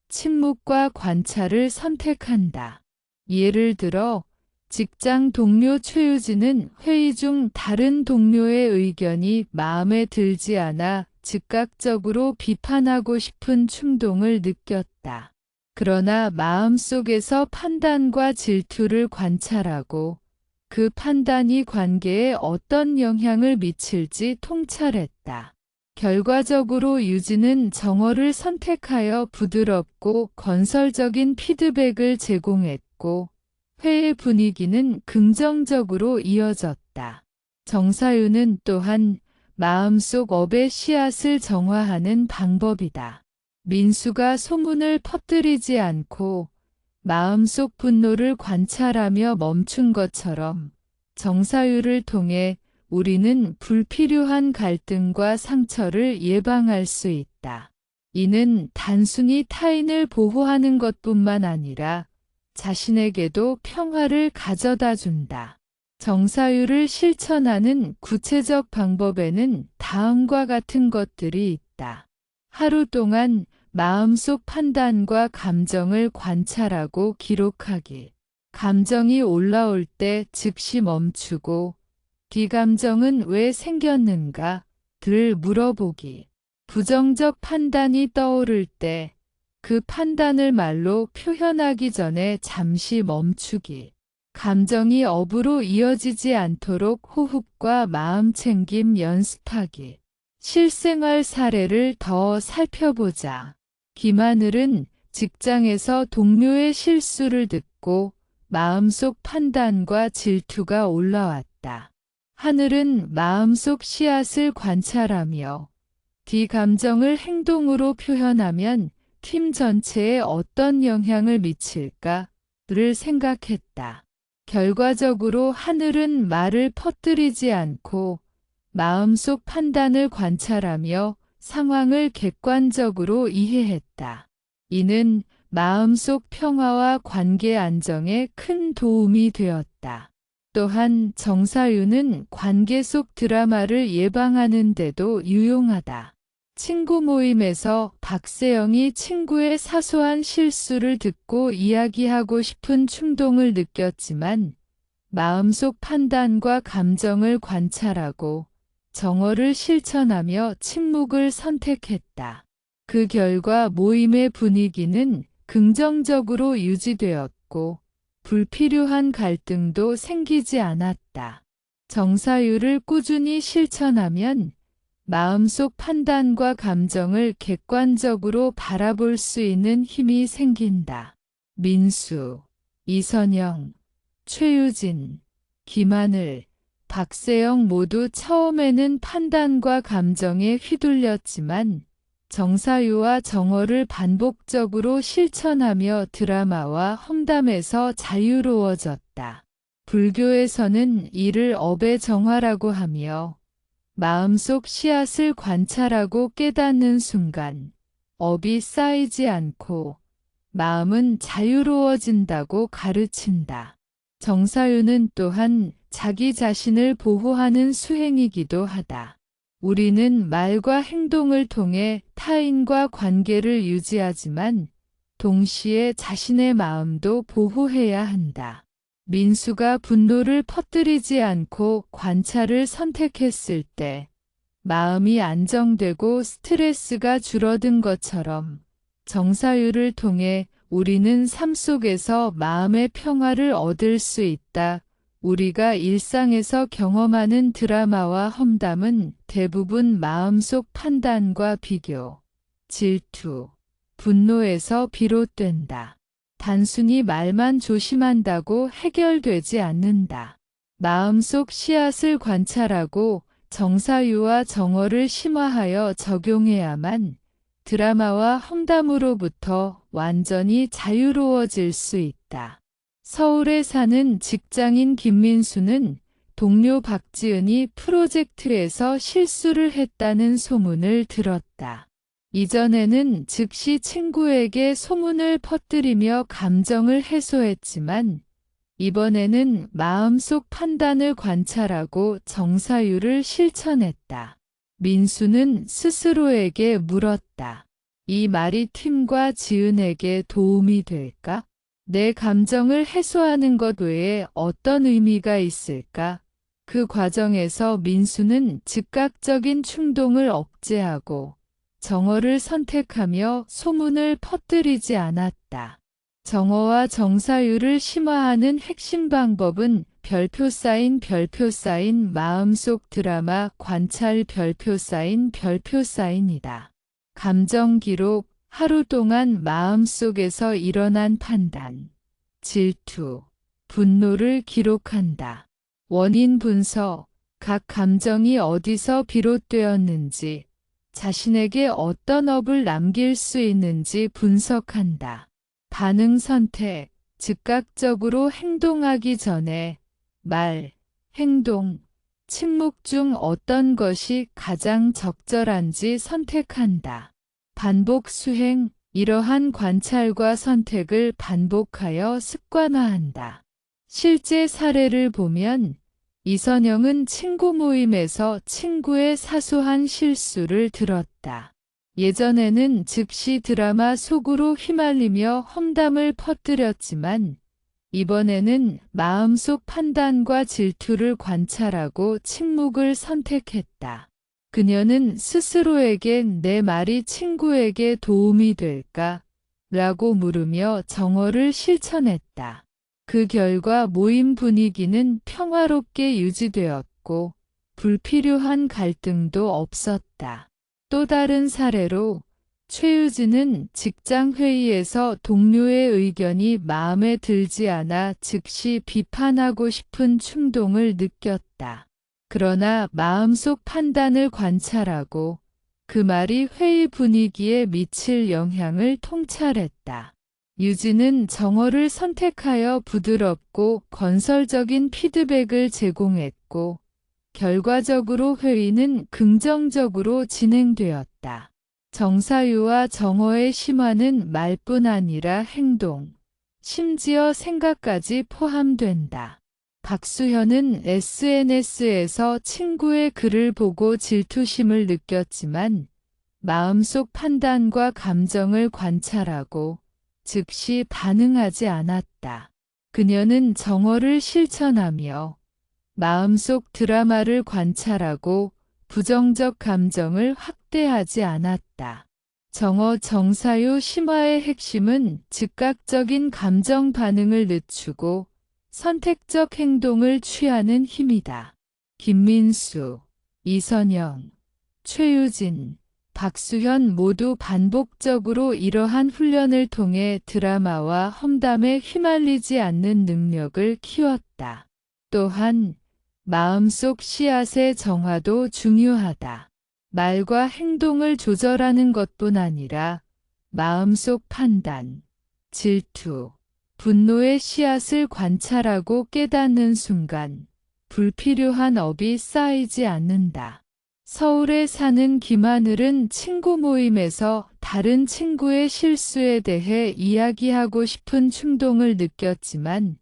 침묵과 관찰을 선택한다. 예를 들어 직장 동료 최유진은 회의 중 다른 동료의 의견이 마음에 들지 않아 즉각적으로 비판하고 싶은 충동을 느꼈다. 그러나 마음속에서 판단과 질투를 관찰하고 그 판단이 관계에 어떤 영향을 미칠지 통찰했다. 결과적으로 유진은 정어를 선택하여 부드럽고 건설적인 피드백을 제공했고 회의 분위기는 긍정적으로 이어졌다. 정사유는 또한 마음속 업의 씨앗을 정화하는 방법이다. 민수가 소문을 퍼뜨리지 않고 마음속 분노를 관찰하며 멈춘 것처럼 정사유를 통해 우리는 불필요한 갈등과 상처를 예방할 수 있다. 이는 단순히 타인을 보호하는 것뿐만 아니라 자신에게도 평화를 가져다 준다. 정사유를 실천하는 구체적 방법에는 다음과 같은 것들이 있다. 하루 동안 마음속 판단과 감정을 관찰하고 기록하기. 감정이 올라올 때 즉시 멈추고 이 감정은 왜 생겼는가? 를 물어보기. 부정적 판단이 떠오를 때 그 판단을 말로 표현하기 전에 잠시 멈추기. 감정이 업으로 이어지지 않도록 호흡과 마음챙김 연습하기. 실생활 사례를 더 살펴보자. 김하늘은 직장에서 동료의 실수를 듣고 마음속 판단과 질투가 올라왔다. 하늘은 마음속 씨앗을 관찰하며 이 감정을 행동으로 표현하면 팀 전체에 어떤 영향을 미칠까를 생각했다. 결과적으로 하늘은 말을 퍼뜨리지 않고 마음속 판단을 관찰하며 상황을 객관적으로 이해했다. 이는 마음속 평화와 관계 안정에 큰 도움이 되었다. 또한 정사유는 관계 속 드라마를 예방하는 데도 유용하다. 친구 모임에서 박세영이 친구의 사소한 실수를 듣고 이야기하고 싶은 충동을 느꼈지만 마음속 판단과 감정을 관찰하고 정어를 실천하며 침묵을 선택했다. 그 결과 모임의 분위기는 긍정적으로 유지되었고 불필요한 갈등도 생기지 않았다. 정사유를 꾸준히 실천하면 마음속 판단과 감정을 객관적으로 바라볼 수 있는 힘이 생긴다. 민수, 이선영, 최유진, 김하늘, 박세영 모두 처음에는 판단과 감정에 휘둘렸지만 정사유와 정어를 반복적으로 실천하며 드라마와 험담에서 자유로워졌다. 불교에서는 이를 업의 정화라고 하며 마음속 씨앗을 관찰하고 깨닫는 순간 업이 쌓이지 않고 마음은 자유로워진다고 가르친다. 정사유는 또한 자기 자신을 보호하는 수행이기도 하다. 우리는 말과 행동을 통해 타인과 관계를 유지하지만 동시에 자신의 마음도 보호해야 한다. 민수가 분노를 퍼뜨리지 않고 관찰을 선택했을 때 마음이 안정되고 스트레스가 줄어든 것처럼 정사유를 통해 우리는 삶 속에서 마음의 평화를 얻을 수 있다. 우리가 일상에서 경험하는 드라마와 험담은 대부분 마음속 판단과 비교, 질투, 분노에서 비롯된다. 단순히 말만 조심한다고 해결되지 않는다. 마음속 씨앗을 관찰하고 정사유와 정어를 심화하여 적용해야만 드라마와 험담으로부터 완전히 자유로워질 수 있다. 서울에 사는 직장인 김민수는 동료 박지은이 프로젝트에서 실수를 했다는 소문을 들었다. 이전에는 즉시 친구에게 소문을 퍼뜨리며 감정을 해소했지만 이번에는 마음속 판단을 관찰하고 정사유를 실천했다. 민수는 스스로에게 물었다. 이 말이 팀과 지은에게 도움이 될까? 내 감정을 해소하는 것 외에 어떤 의미가 있을까? 그 과정에서 민수는 즉각적인 충동을 억제하고 정어를 선택하며 소문을 퍼뜨리지 않았다. 정어와 정사유를 심화하는 핵심 방법은 별표 쌓인 마음속 드라마 관찰 별표 쌓인이다. 감정 기록, 하루 동안 마음속에서 일어난 판단, 질투, 분노를 기록한다. 원인 분석, 각 감정이 어디서 비롯되었는지, 자신에게 어떤 업을 남길 수 있는지 분석한다. 반응 선택, 즉각적으로 행동하기 전에 말, 행동, 침묵 중 어떤 것이 가장 적절한지 선택한다. 반복 수행, 이러한 관찰과 선택을 반복하여 습관화한다. 실제 사례를 보면 이선영은 친구 모임에서 친구의 사소한 실수를 들었다. 예전에는 즉시 드라마 속으로 휘말리며 험담을 퍼뜨렸지만 이번에는 마음속 판단과 질투를 관찰하고 침묵을 선택했다. 그녀는 스스로에게 내 말이 친구에게 도움이 될까? 라고 물으며 정어를 실천했다. 그 결과 모임 분위기는 평화롭게 유지되었고 불필요한 갈등도 없었다. 또 다른 사례로 최유진은 직장 회의에서 동료의 의견이 마음에 들지 않아 즉시 비판하고 싶은 충동을 느꼈다. 그러나 마음속 판단을 관찰하고 그 말이 회의 분위기에 미칠 영향을 통찰했다. 유진은 정어를 선택하여 부드럽고 건설적인 피드백을 제공했고 결과적으로 회의는 긍정적으로 진행되었다. 정사유와 정어의 심화는 말뿐 아니라 행동, 심지어 생각까지 포함된다. 박수현은 SNS에서 친구의 글을 보고 질투심을 느꼈지만 마음속 판단과 감정을 관찰하고 즉시 반응하지 않았다. 그녀는 정어를 실천하며 마음속 드라마를 관찰하고 부정적 감정을 확대하지 않았다. 정어 정사유 심화의 핵심은 즉각적인 감정 반응을 늦추고 선택적 행동을 취하는 힘이다. 김민수, 이선영, 최유진, 박수현 모두 반복적으로 이러한 훈련을 통해 드라마와 험담에 휘말리지 않는 능력을 키웠다. 또한 마음속 씨앗의 정화도 중요하다. 말과 행동을 조절하는 것뿐 아니라 마음속 판단, 질투, 분노의 씨앗을 관찰하고 깨닫는 순간 불필요한 업이 쌓이지 않는다. 서울에 사는 김하늘은 친구 모임에서 다른 친구의 실수에 대해 이야기하고 싶은 충동을 느꼈지만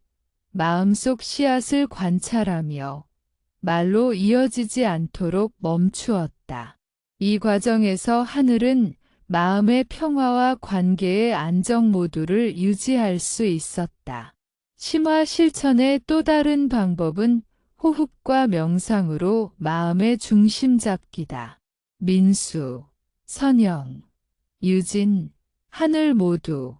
마음속 씨앗을 관찰하며 말로 이어지지 않도록 멈추었다. 이 과정에서 하늘은 마음의 평화와 관계의 안정 모두를 유지할 수 있었다. 심화 실천의 또 다른 방법은 호흡과 명상으로 마음의 중심 잡기다. 민수, 선영, 유진, 하늘 모두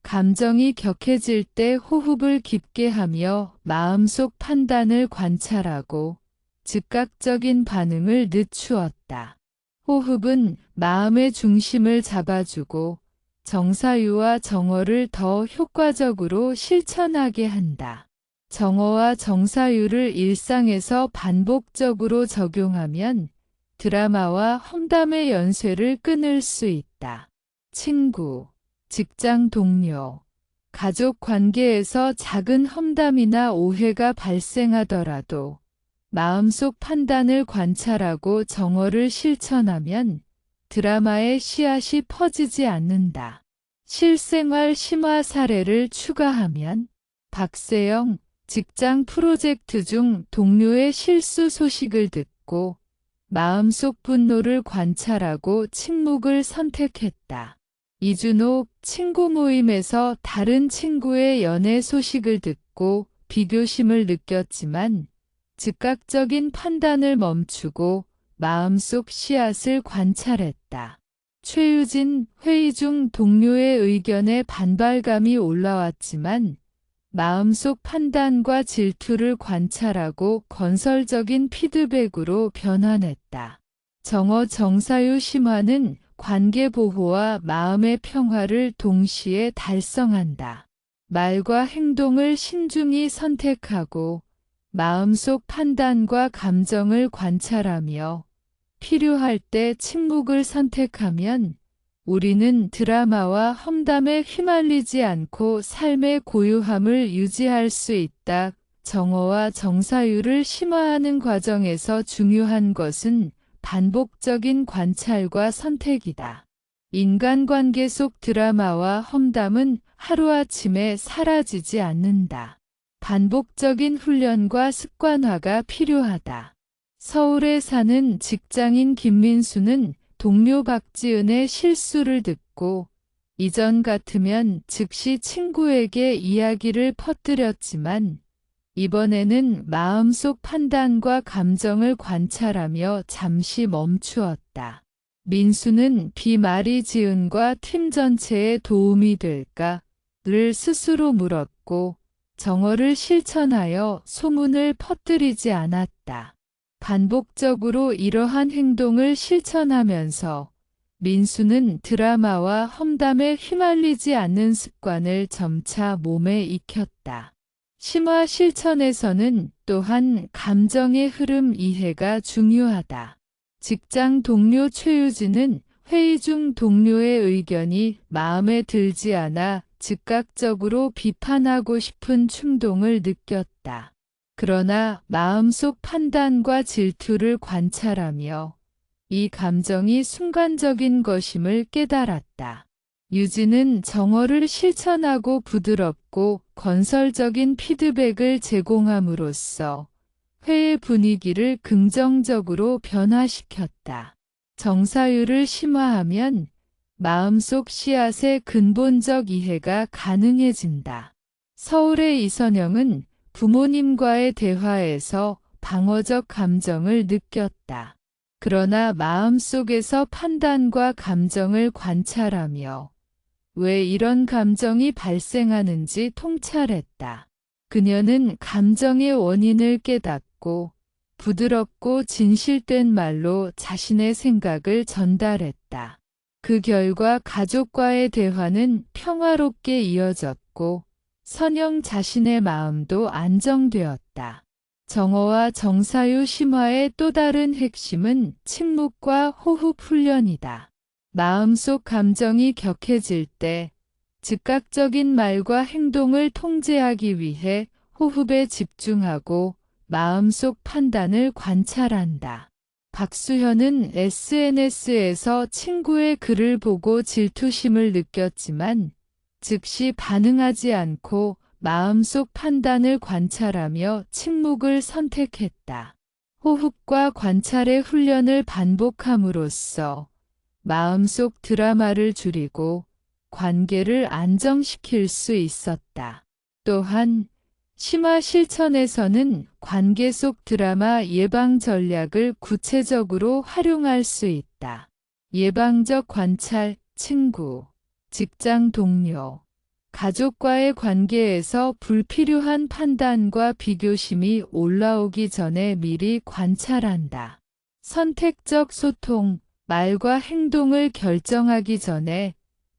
감정이 격해질 때 호흡을 깊게 하며 마음속 판단을 관찰하고 즉각적인 반응을 늦추었다. 호흡은 마음의 중심을 잡아주고 정사유와 정어를 더 효과적으로 실천하게 한다. 정어와 정사유를 일상에서 반복적으로 적용하면 드라마와 험담의 연쇄를 끊을 수 있다. 친구, 직장 동료, 가족 관계에서 작은 험담이나 오해가 발생하더라도 마음속 판단을 관찰하고 정어를 실천하면 드라마의 씨앗이 퍼지지 않는다. 실생활 심화 사례를 추가하면 박세영, 직장 프로젝트 중 동료의 실수 소식을 듣고 마음속 분노를 관찰하고 침묵을 선택했다. 이준옥, 친구 모임에서 다른 친구의 연애 소식을 듣고 비교심을 느꼈지만 즉각적인 판단을 멈추고 마음속 씨앗을 관찰했다. 최유진, 회의 중 동료의 의견에 반발감이 올라왔지만 마음속 판단과 질투를 관찰하고 건설적인 피드백으로 변환했다. 정어 정사유 심화는 관계 보호와 마음의 평화를 동시에 달성한다. 말과 행동을 신중히 선택하고 마음속 판단과 감정을 관찰하며 필요할 때 침묵을 선택하면 우리는 드라마와 험담에 휘말리지 않고 삶의 고요함을 유지할 수 있다. 정어와 정사유를 심화하는 과정에서 중요한 것은 반복적인 관찰과 선택이다. 인간관계 속 드라마와 험담은 하루아침에 사라지지 않는다. 반복적인 훈련과 습관화가 필요하다. 서울에 사는 직장인 김민수는 동료 박지은의 실수를 듣고 이전 같으면 즉시 친구에게 이야기를 퍼뜨렸지만 이번에는 마음속 판단과 감정을 관찰하며 잠시 멈추었다. 민수는 비말이 지은과 팀 전체에 도움이 될까?를 스스로 물었고 정어를 실천하여 소문을 퍼뜨리지 않았다. 반복적으로 이러한 행동을 실천하면서 민수는 드라마와 험담에 휘말리지 않는 습관을 점차 몸에 익혔다. 심화 실천에서는 또한 감정의 흐름 이해가 중요하다. 직장 동료 최유진은 회의 중 동료의 의견이 마음에 들지 않아 즉각적으로 비판하고 싶은 충동을 느꼈다. 그러나 마음속 판단과 질투를 관찰하며 이 감정이 순간적인 것임을 깨달았다. 유진은 정어를 실천하고 부드럽고 건설적인 피드백을 제공함으로써 회의 분위기를 긍정적으로 변화시켰다. 정사유를 심화하면 마음속 씨앗의 근본적 이해가 가능해진다. 서울의 이선영은 부모님과의 대화에서 방어적 감정을 느꼈다. 그러나 마음속에서 판단과 감정을 관찰하며 왜 이런 감정이 발생하는지 통찰했다. 그녀는 감정의 원인을 깨닫고 부드럽고 진실된 말로 자신의 생각을 전달했다. 그 결과 가족과의 대화는 평화롭게 이어졌고 선영 자신의 마음도 안정되었다. 정어와 정사유 심화의 또 다른 핵심은 침묵과 호흡 훈련이다. 마음속 감정이 격해질 때 즉각적인 말과 행동을 통제하기 위해 호흡에 집중하고 마음속 판단을 관찰한다. 박수현은 SNS에서 친구의 글을 보고 질투심을 느꼈지만 즉시 반응하지 않고 마음속 판단을 관찰하며 침묵을 선택했다. 호흡과 관찰의 훈련을 반복함으로써 마음속 드라마를 줄이고 관계를 안정시킬 수 있었다. 또한 심화 실천에서는 관계 속 드라마 예방 전략을 구체적으로 활용할 수 있다. 예방적 관찰, 친구, 직장 동료, 가족과의 관계에서 불필요한 판단과 비교심이 올라오기 전에 미리 관찰한다. 선택적 소통, 말과 행동을 결정하기 전에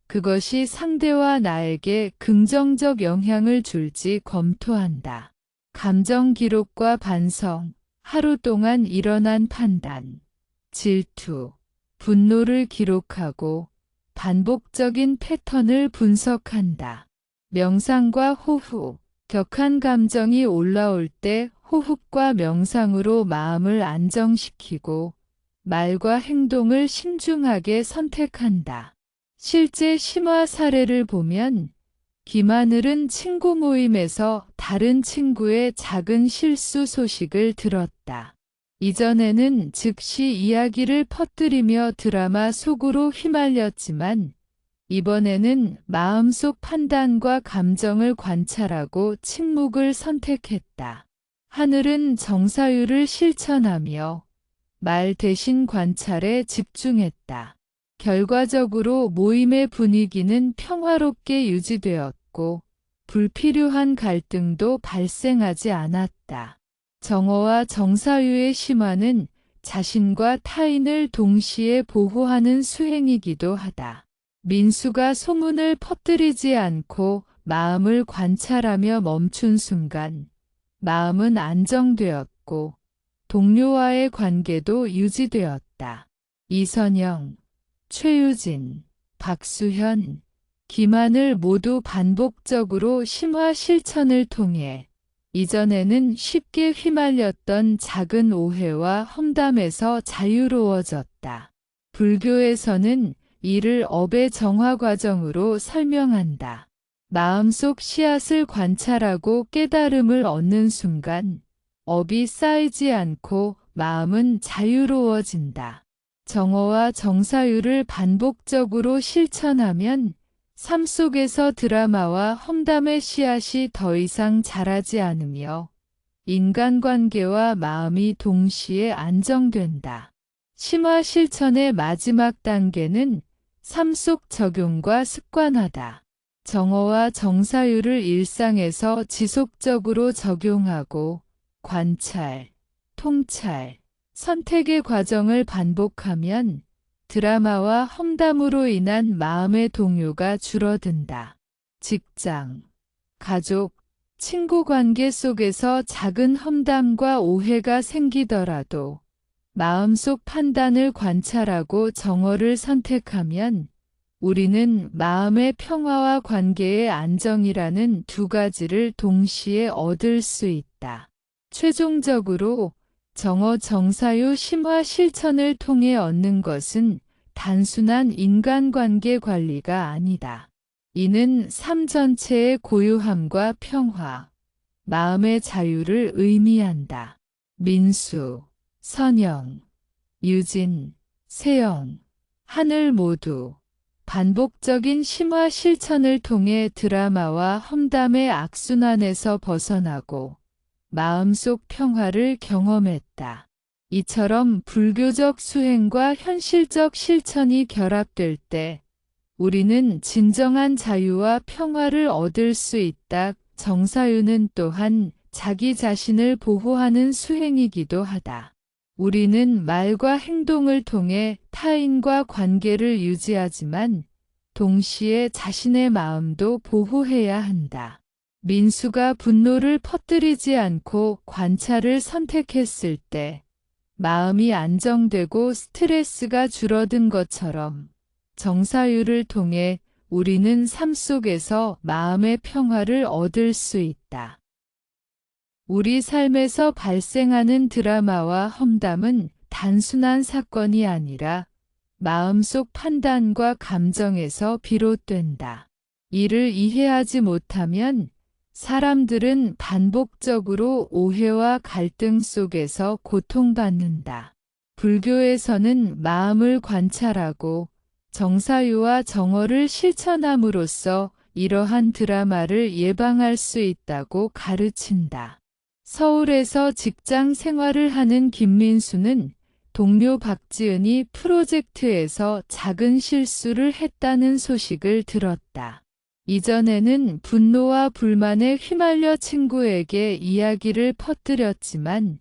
그것이 상대와 나에게 긍정적 영향을 줄지 검토한다. 감정 기록과 반성, 하루 동안 일어난 판단, 질투, 분노를 기록하고 반복적인 패턴을 분석한다. 명상과 호흡, 격한 감정이 올라올 때 호흡과 명상으로 마음을 안정시키고 말과 행동을 신중하게 선택한다. 실제 심화 사례를 보면 김하늘은 친구 모임에서 다른 친구의 작은 실수 소식을 들었다. 이전에는 즉시 이야기를 퍼뜨리며 드라마 속으로 휘말렸지만 이번에는 마음속 판단과 감정을 관찰하고 침묵을 선택했다. 하늘은 정사유를 실천하며 말 대신 관찰에 집중했다. 결과적으로 모임의 분위기는 평화롭게 유지되었고 불필요한 갈등도 발생하지 않았다. 정어와 정사유의 심화는 자신과 타인을 동시에 보호하는 수행이기도 하다. 민수가 소문을 퍼뜨리지 않고 마음을 관찰하며 멈춘 순간 마음은 안정되었고 동료와의 관계도 유지되었다. 이선영, 최유진, 박수현, 김하늘 모두 반복적으로 심화 실천을 통해 이전에는 쉽게 휘말렸던 작은 오해와 험담에서 자유로워졌다. 불교에서는 이를 업의 정화 과정으로 설명한다. 마음속 씨앗을 관찰하고 깨달음을 얻는 순간 업이 쌓이지 않고 마음은 자유로워진다. 정어와 정사유를 반복적으로 실천하면 삶 속에서 드라마와 험담의 씨앗이 더 이상 자라지 않으며 인간관계와 마음이 동시에 안정된다. 심화 실천의 마지막 단계는 삶 속 적용과 습관화다. 정어와 정사유를 일상에서 지속적으로 적용하고 관찰, 통찰, 선택의 과정을 반복하면 드라마와 험담으로 인한 마음의 동요가 줄어든다. 직장, 가족, 친구 관계 속에서 작은 험담과 오해가 생기더라도 마음속 판단을 관찰하고 정어를 선택하면 우리는 마음의 평화와 관계의 안정이라는 두 가지를 동시에 얻을 수 있다. 최종적으로 정어 정사유 심화 실천을 통해 얻는 것은 단순한 인간관계 관리가 아니다. 이는 삶 전체의 고요함과 평화, 마음의 자유를 의미한다. 민수, 선영, 유진, 세영, 하늘 모두 반복적인 심화 실천을 통해 드라마와 험담의 악순환에서 벗어나고 마음속 평화를 경험했다. 이처럼 불교적 수행과 현실적 실천이 결합될 때 우리는 진정한 자유와 평화를 얻을 수 있다. 정사유는 또한 자기 자신을 보호하는 수행이기도 하다. 우리는 말과 행동을 통해 타인과 관계를 유지하지만 동시에 자신의 마음도 보호해야 한다. 민수가 분노를 퍼뜨리지 않고 관찰을 선택했을 때 마음이 안정되고 스트레스가 줄어든 것처럼 정사유를 통해 우리는 삶 속에서 마음의 평화를 얻을 수 있다. 우리 삶에서 발생하는 드라마와 험담은 단순한 사건이 아니라 마음속 판단과 감정에서 비롯된다. 이를 이해하지 못하면 사람들은 반복적으로 오해와 갈등 속에서 고통받는다. 불교에서는 마음을 관찰하고 정사유와 정어를 실천함으로써 이러한 드라마를 예방할 수 있다고 가르친다. 서울에서 직장 생활을 하는 김민수는 동료 박지은이 프로젝트에서 작은 실수를 했다는 소식을 들었다. 이전에는 분노와 불만에 휘말려 친구에게 이야기를 퍼뜨렸지만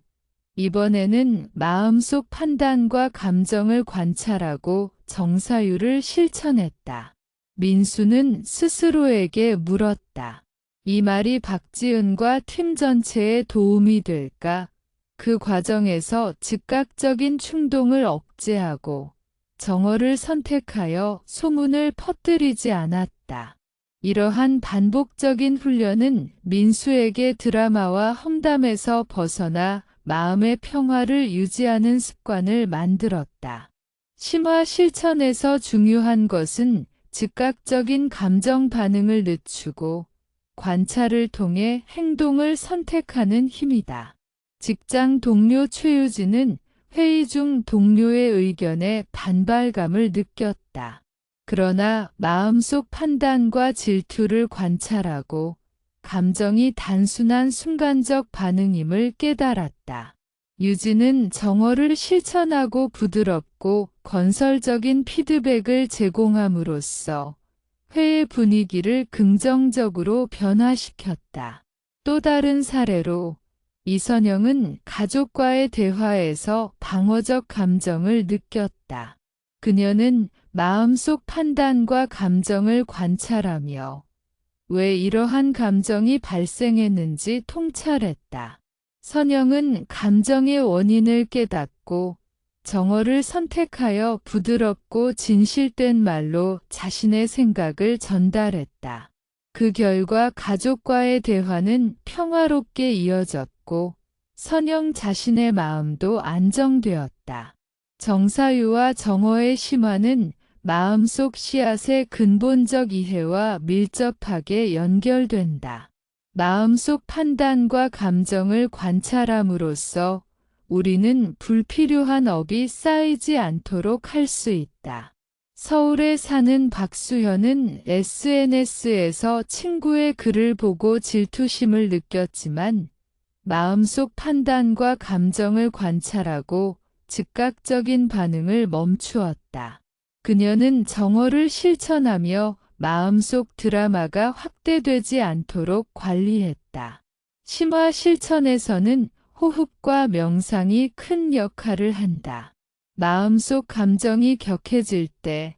이번에는 마음속 판단과 감정을 관찰하고 정사유를 실천했다. 민수는 스스로에게 물었다. 이 말이 박지은과 팀 전체에 도움이 될까? 그 과정에서 즉각적인 충동을 억제하고 정어를 선택하여 소문을 퍼뜨리지 않았다. 이러한 반복적인 훈련은 민수에게 드라마와 험담에서 벗어나 마음의 평화를 유지하는 습관을 만들었다. 심화 실천에서 중요한 것은 즉각적인 감정 반응을 늦추고 관찰을 통해 행동을 선택하는 힘이다. 직장 동료 최유진은 회의 중 동료의 의견에 반발감을 느꼈다. 그러나 마음속 판단과 질투를 관찰하고 감정이 단순한 순간적 반응임을 깨달았다. 유진은 정어를 실천하고 부드럽고 건설적인 피드백을 제공함으로써 회의 분위기를 긍정적으로 변화시켰다. 또 다른 사례로 이선영은 가족과의 대화에서 방어적 감정을 느꼈다. 그녀는 마음속 판단과 감정을 관찰하며 왜 이러한 감정이 발생했는지 통찰했다. 선영은 감정의 원인을 깨닫고 정어를 선택하여 부드럽고 진실된 말로 자신의 생각을 전달했다. 그 결과 가족과의 대화는 평화롭게 이어졌고 선영 자신의 마음도 안정되었다. 정사유와 정어의 심화는 마음속 씨앗의 근본적 이해와 밀접하게 연결된다. 마음속 판단과 감정을 관찰함으로써 우리는 불필요한 업이 쌓이지 않도록 할 수 있다. 서울에 사는 박수현은 SNS에서 친구의 글을 보고 질투심을 느꼈지만 마음속 판단과 감정을 관찰하고 즉각적인 반응을 멈추었다. 그녀는 정어를 실천하며 마음속 드라마가 확대되지 않도록 관리했다. 심화 실천에서는 호흡과 명상이 큰 역할을 한다. 마음속 감정이 격해질 때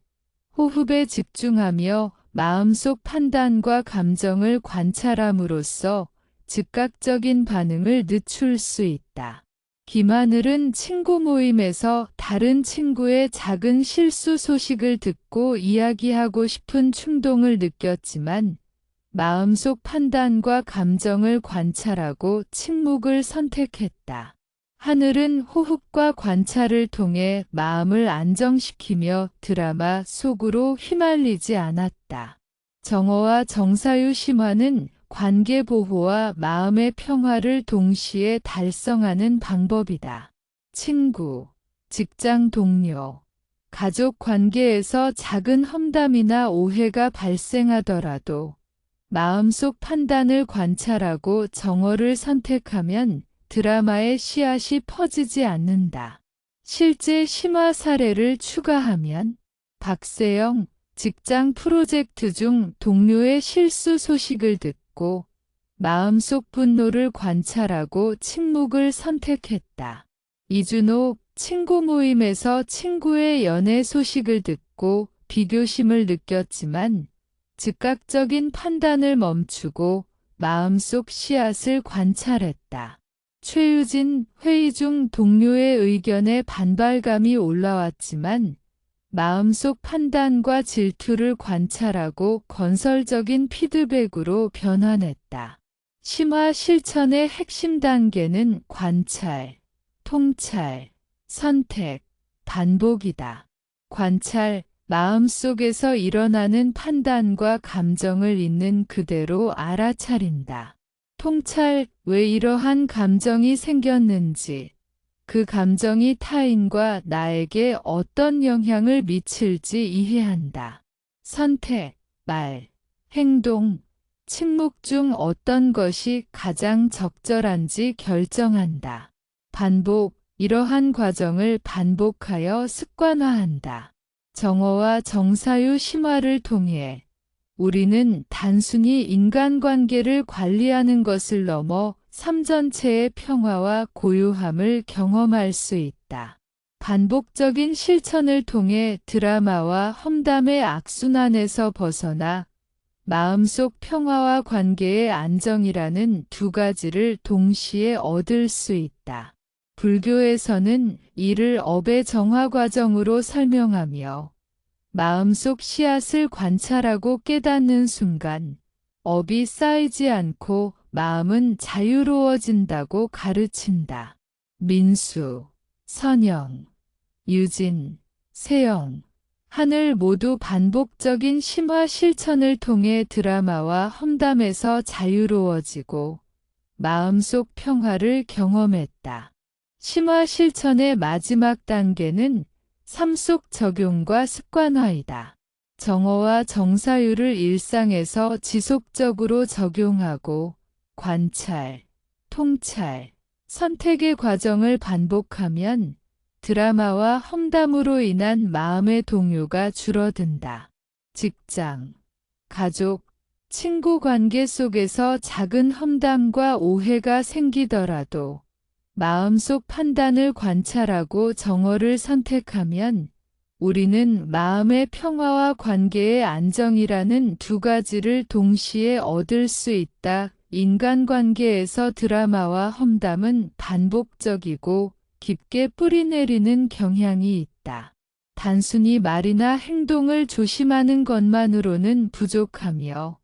호흡에 집중하며 마음속 판단과 감정을 관찰함으로써 즉각적인 반응을 늦출 수 있다. 김하늘은 친구 모임에서 다른 친구의 작은 실수 소식을 듣고 이야기하고 싶은 충동을 느꼈지만 마음속 판단과 감정을 관찰하고 침묵을 선택했다. 하늘은 호흡과 관찰을 통해 마음을 안정시키며 드라마 속으로 휘말리지 않았다. 정어와 정사유 심화는 관계 보호와 마음의 평화를 동시에 달성하는 방법이다. 친구, 직장 동료, 가족 관계에서 작은 험담이나 오해가 발생하더라도 마음속 판단을 관찰하고 정어를 선택하면 드라마의 씨앗이 퍼지지 않는다. 실제 심화 사례를 추가하면 박세영, 직장 프로젝트 중 동료의 실수 소식을 듣고 마음속 분노를 관찰하고 침묵을 선택했다. 이준호, 친구 모임에서 친구의 연애 소식을 듣고 비교심을 느꼈지만 즉각적인 판단을 멈추고 마음속 씨앗을 관찰했다. 최유진, 회의 중 동료의 의견에 반발감이 올라왔지만 마음속 판단과 질투를 관찰하고 건설적인 피드백으로 변환했다. 심화 실천의 핵심 단계는 관찰, 통찰, 선택, 반복이다. 관찰, 마음속에서 일어나는 판단과 감정을 있는 그대로 알아차린다. 통찰, 왜 이러한 감정이 생겼는지, 그 감정이 타인과 나에게 어떤 영향을 미칠지 이해한다. 선택, 말, 행동, 침묵 중 어떤 것이 가장 적절한지 결정한다. 반복, 이러한 과정을 반복하여 습관화한다. 정어와 정사유 심화를 통해 우리는 단순히 인간관계를 관리하는 것을 넘어 삶 전체의 평화와 고요함을 경험할 수 있다. 반복적인 실천을 통해 드라마와 험담의 악순환에서 벗어나 마음속 평화와 관계의 안정이라는 두 가지를 동시에 얻을 수 있다. 불교에서는 이를 업의 정화 과정으로 설명하며 마음속 씨앗을 관찰하고 깨닫는 순간 업이 쌓이지 않고 마음은 자유로워진다고 가르친다. 민수, 선영, 유진, 세영, 하늘 모두 반복적인 심화 실천을 통해 드라마와 험담에서 자유로워지고 마음속 평화를 경험했다. 심화 실천의 마지막 단계는 삶 속 적용과 습관화이다. 정어와 정사유를 일상에서 지속적으로 적용하고 관찰, 통찰, 선택의 과정을 반복하면 드라마와 험담으로 인한 마음의 동요가 줄어든다. 직장, 가족, 친구 관계 속에서 작은 험담과 오해가 생기더라도 마음속 판단을 관찰하고 정어를 선택하면 우리는 마음의 평화와 관계의 안정이라는 두 가지를 동시에 얻을 수 있다. 인간관계에서 드라마와 험담은 반복적이고 깊게 뿌리내리는 경향이 있다. 단순히 말이나 행동을 조심하는 것만으로는 부족하며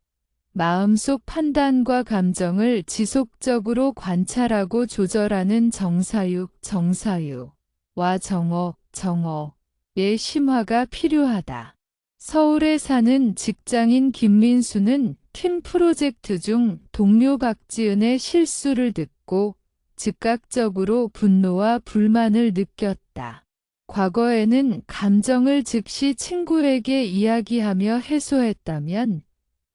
마음속 판단과 감정을 지속적으로 관찰하고 조절하는 정사유, 정사유와 정어, 정어의 심화가 필요하다. 서울에 사는 직장인 김민수는 팀 프로젝트 중 동료 박지은의 실수를 듣고 즉각적으로 분노와 불만을 느꼈다. 과거에는 감정을 즉시 친구에게 이야기하며 해소했다면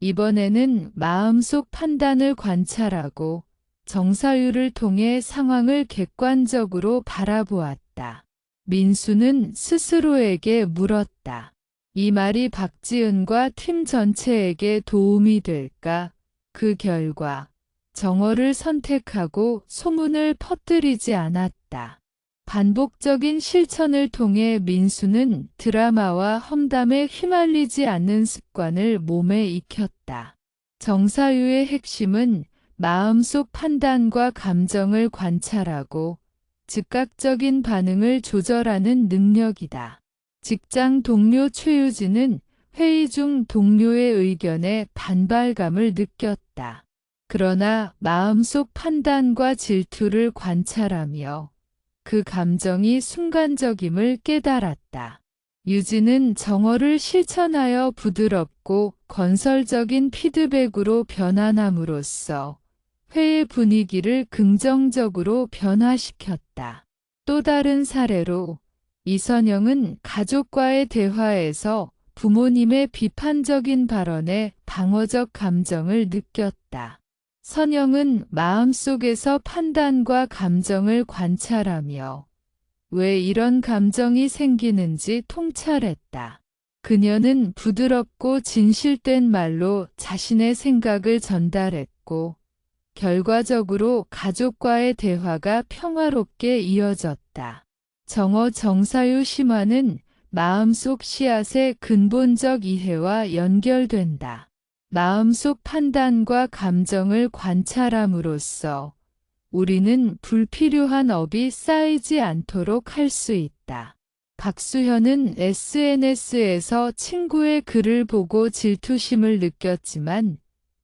이번에는 마음속 판단을 관찰하고 정사유를 통해 상황을 객관적으로 바라보았다. 민수는 스스로에게 물었다. 이 말이 박지은과 팀 전체에게 도움이 될까? 그 결과 정어를 선택하고 소문을 퍼뜨리지 않았다. 반복적인 실천을 통해 민수는 드라마와 험담에 휘말리지 않는 습관을 몸에 익혔다. 정사유의 핵심은 마음속 판단과 감정을 관찰하고 즉각적인 반응을 조절하는 능력이다. 직장 동료 최유진은 회의 중 동료의 의견에 반발감을 느꼈다. 그러나 마음속 판단과 질투를 관찰하며 그 감정이 순간적임을 깨달았다. 유진은 정어를 실천하여 부드럽고 건설적인 피드백으로 변환함으로써 회의 분위기를 긍정적으로 변화시켰다. 또 다른 사례로 이선영은 가족과의 대화에서 부모님의 비판적인 발언에 방어적 감정을 느꼈다. 선영은 마음속에서 판단과 감정을 관찰하며 왜 이런 감정이 생기는지 통찰했다. 그녀는 부드럽고 진실된 말로 자신의 생각을 전달했고, 결과적으로 가족과의 대화가 평화롭게 이어졌다. 정어 정사유 심화는 마음속 씨앗의 근본적 이해와 연결된다. 마음속 판단과 감정을 관찰함으로써 우리는 불필요한 업이 쌓이지 않도록 할 수 있다. 박수현은 SNS에서 친구의 글을 보고 질투심을 느꼈지만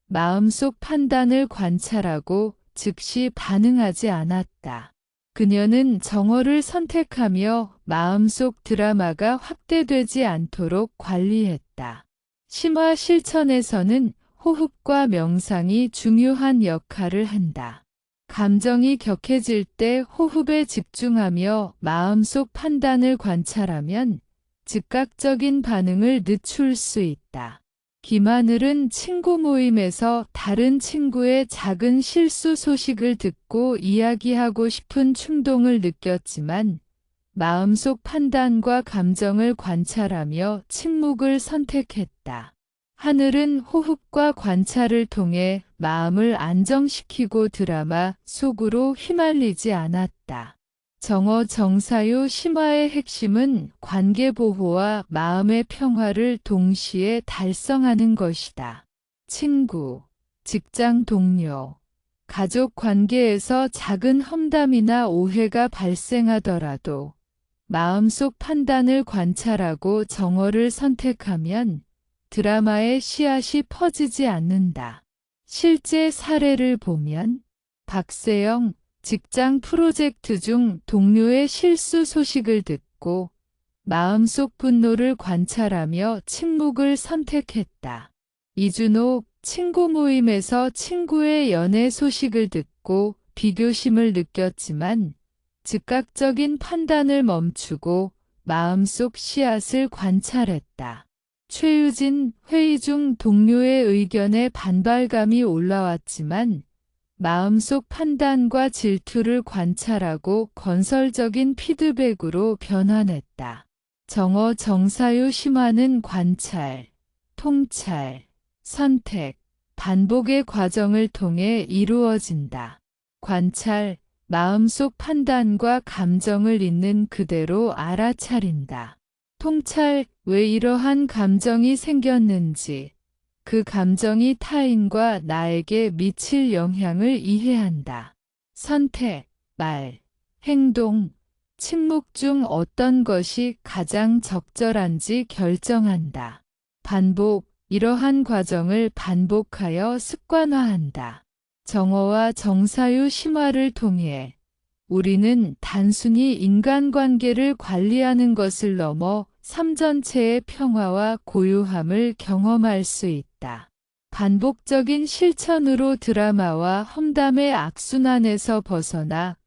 마음속 판단을 관찰하고 즉시 반응하지 않았다. 그녀는 정어를 선택하며 마음속 드라마가 확대되지 않도록 관리했다. 심화 실천에서는 호흡과 명상이 중요한 역할을 한다. 감정이 격해질 때 호흡에 집중하며 마음속 판단을 관찰하면 즉각적인 반응을 늦출 수 있다. 김하늘은 친구 모임에서 다른 친구의 작은 실수 소식을 듣고 이야기하고 싶은 충동을 느꼈지만 마음속 판단과 감정을 관찰하며 침묵을 선택했다. 하늘은 호흡과 관찰을 통해 마음을 안정시키고 드라마 속으로 휘말리지 않았다. 정어 정사유 심화의 핵심은 관계보호와 마음의 평화를 동시에 달성하는 것이다. 친구, 직장 동료, 가족 관계에서 작은 험담이나 오해가 발생하더라도 마음속 판단을 관찰하고 정어를 선택하면 드라마의 씨앗이 퍼지지 않는다. 실제 사례를 보면 박세영, 직장 프로젝트 중 동료의 실수 소식을 듣고 마음속 분노를 관찰하며 침묵을 선택했다. 이준호, 친구 모임에서 친구의 연애 소식을 듣고 비교심을 느꼈지만 즉각적인 판단을 멈추고 마음속 씨앗을 관찰했다. 최유진, 회의 중 동료의 의견에 반발감이 올라왔지만 마음속 판단과 질투를 관찰하고 건설적인 피드백으로 변환했다. 정어 정사유 심화는 관찰, 통찰, 선택, 반복의 과정을 통해 이루어진다. 관찰, 마음속 판단과 감정을 있는 그대로 알아차린다. 통찰, 왜 이러한 감정이 생겼는지, 그 감정이 타인과 나에게 미칠 영향을 이해한다. 선택, 말, 행동, 침묵 중 어떤 것이 가장 적절한지 결정한다. 반복, 이러한 과정을 반복하여 습관화한다. 정어와 정사유 심화를 통해 우리는 단순히 인간관계를 관리하는 것을 넘어 삶 전체의 평화와 고요함을 경험할 수 있다. 반복적인 실천으로 드라마와 험담의 악순환에서 벗어나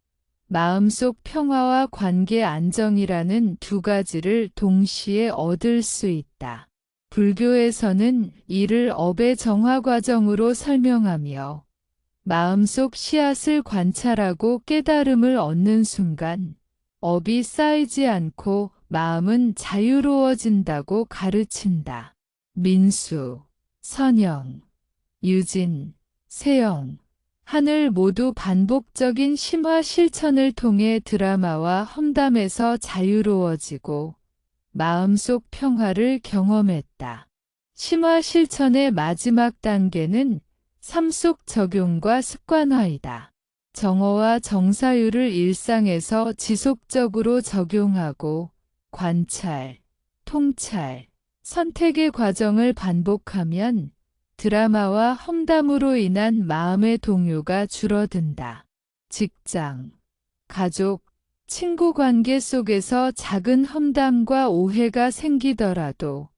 마음속 평화와 관계 안정이라는 두 가지를 동시에 얻을 수 있다. 불교에서는 이를 업의 정화 과정으로 설명하며 마음속 씨앗을 관찰하고 깨달음을 얻는 순간 업이 쌓이지 않고 마음은 자유로워진다고 가르친다. 민수, 선영, 유진, 세영, 하늘 모두 반복적인 심화 실천을 통해 드라마와 험담에서 자유로워지고 마음속 평화를 경험했다. 심화 실천의 마지막 단계는 삶 속 적용과 습관화이다. 정어와 정사유를 일상에서 지속적으로 적용하고 관찰, 통찰, 선택의 과정을 반복하면 드라마와 험담으로 인한 마음의 동요가 줄어든다. 직장, 가족, 친구 관계 속에서 작은 험담과 오해가 생기더라도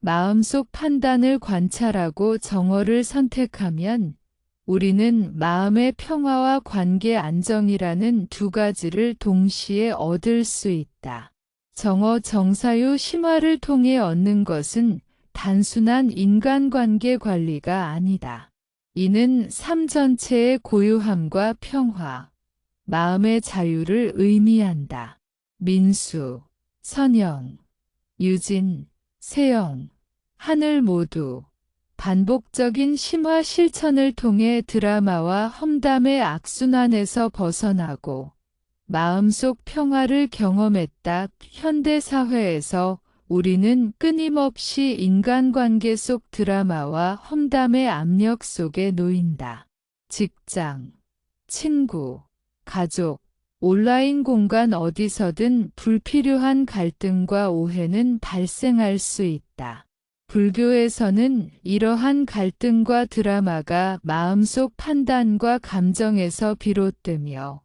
마음속 판단을 관찰하고 정어를 선택하면 우리는 마음의 평화와 관계 안정이라는 두 가지를 동시에 얻을 수 있다. 정어 정사유 심화를 통해 얻는 것은 단순한 인간관계 관리가 아니다. 이는 삶 전체의 고요함과 평화, 마음의 자유를 의미한다. 민수, 선영, 유진, 세영, 하늘 모두 반복적인 심화 실천을 통해 드라마와 험담의 악순환에서 벗어나고 마음속 평화를 경험했다. 현대 사회에서 우리는 끊임없이 인간관계 속 드라마와 험담의 압력 속에 놓인다. 직장, 친구, 가족, 온라인 공간 어디서든 불필요한 갈등과 오해는 발생할 수 있다. 불교에서는 이러한 갈등과 드라마가 마음속 판단과 감정에서 비롯되며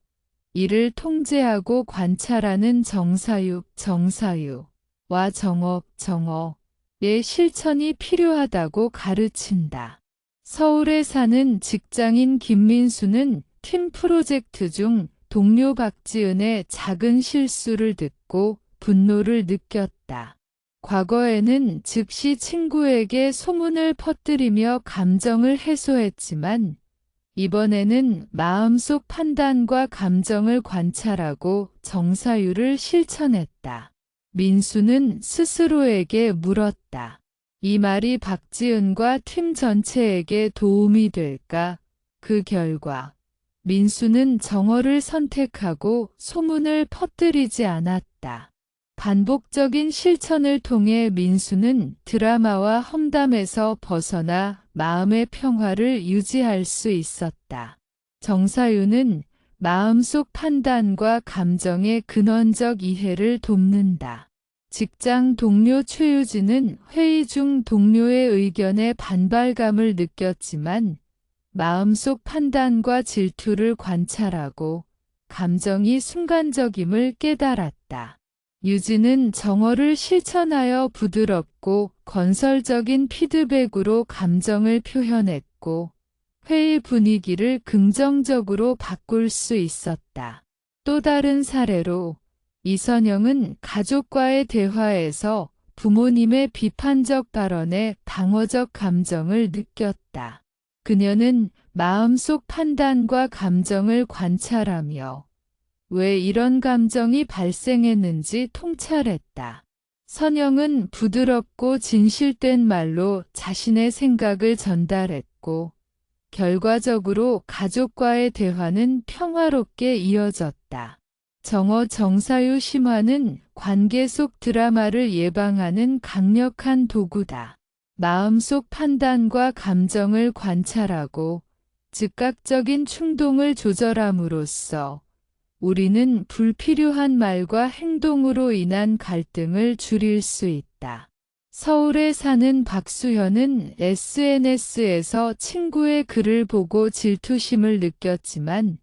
이를 통제하고 관찰하는 정사유, 정사유와 정업, 정어의 실천이 필요하다고 가르친다. 서울에 사는 직장인 김민수는 팀 프로젝트 중 동료 박지은의 작은 실수를 듣고 분노를 느꼈다. 과거에는 즉시 친구에게 소문을 퍼뜨리며 감정을 해소했지만 이번에는 마음속 판단과 감정을 관찰하고 정사유를 실천했다. 민수는 스스로에게 물었다. 이 말이 박지은과 팀 전체에게 도움이 될까? 그 결과 민수는 정어를 선택하고 소문을 퍼뜨리지 않았다. 반복적인 실천을 통해 민수는 드라마와 험담에서 벗어나 마음의 평화를 유지할 수 있었다. 정사유는 마음속 판단과 감정의 근원적 이해를 돕는다. 직장 동료 최유진은 회의 중 동료의 의견에 반발감을 느꼈지만 마음속 판단과 질투를 관찰하고 감정이 순간적임을 깨달았다. 유진은 정어를 실천하여 부드럽고 건설적인 피드백으로 감정을 표현했고 회의 분위기를 긍정적으로 바꿀 수 있었다. 또 다른 사례로 이선영은 가족과의 대화에서 부모님의 비판적 발언에 방어적 감정을 느꼈다. 그녀는 마음속 판단과 감정을 관찰하며 왜 이런 감정이 발생했는지 통찰했다. 선영은 부드럽고 진실된 말로 자신의 생각을 전달했고, 결과적으로 가족과의 대화는 평화롭게 이어졌다. 정어 정사유 심화는 관계 속 드라마를 예방하는 강력한 도구다. 마음속 판단과 감정을 관찰하고 즉각적인 충동을 조절함으로써 우리는 불필요한 말과 행동으로 인한 갈등을 줄일 수 있다. 서울에 사는 박수현은 SNS에서 친구의 글을 보고 질투심을 느꼈지만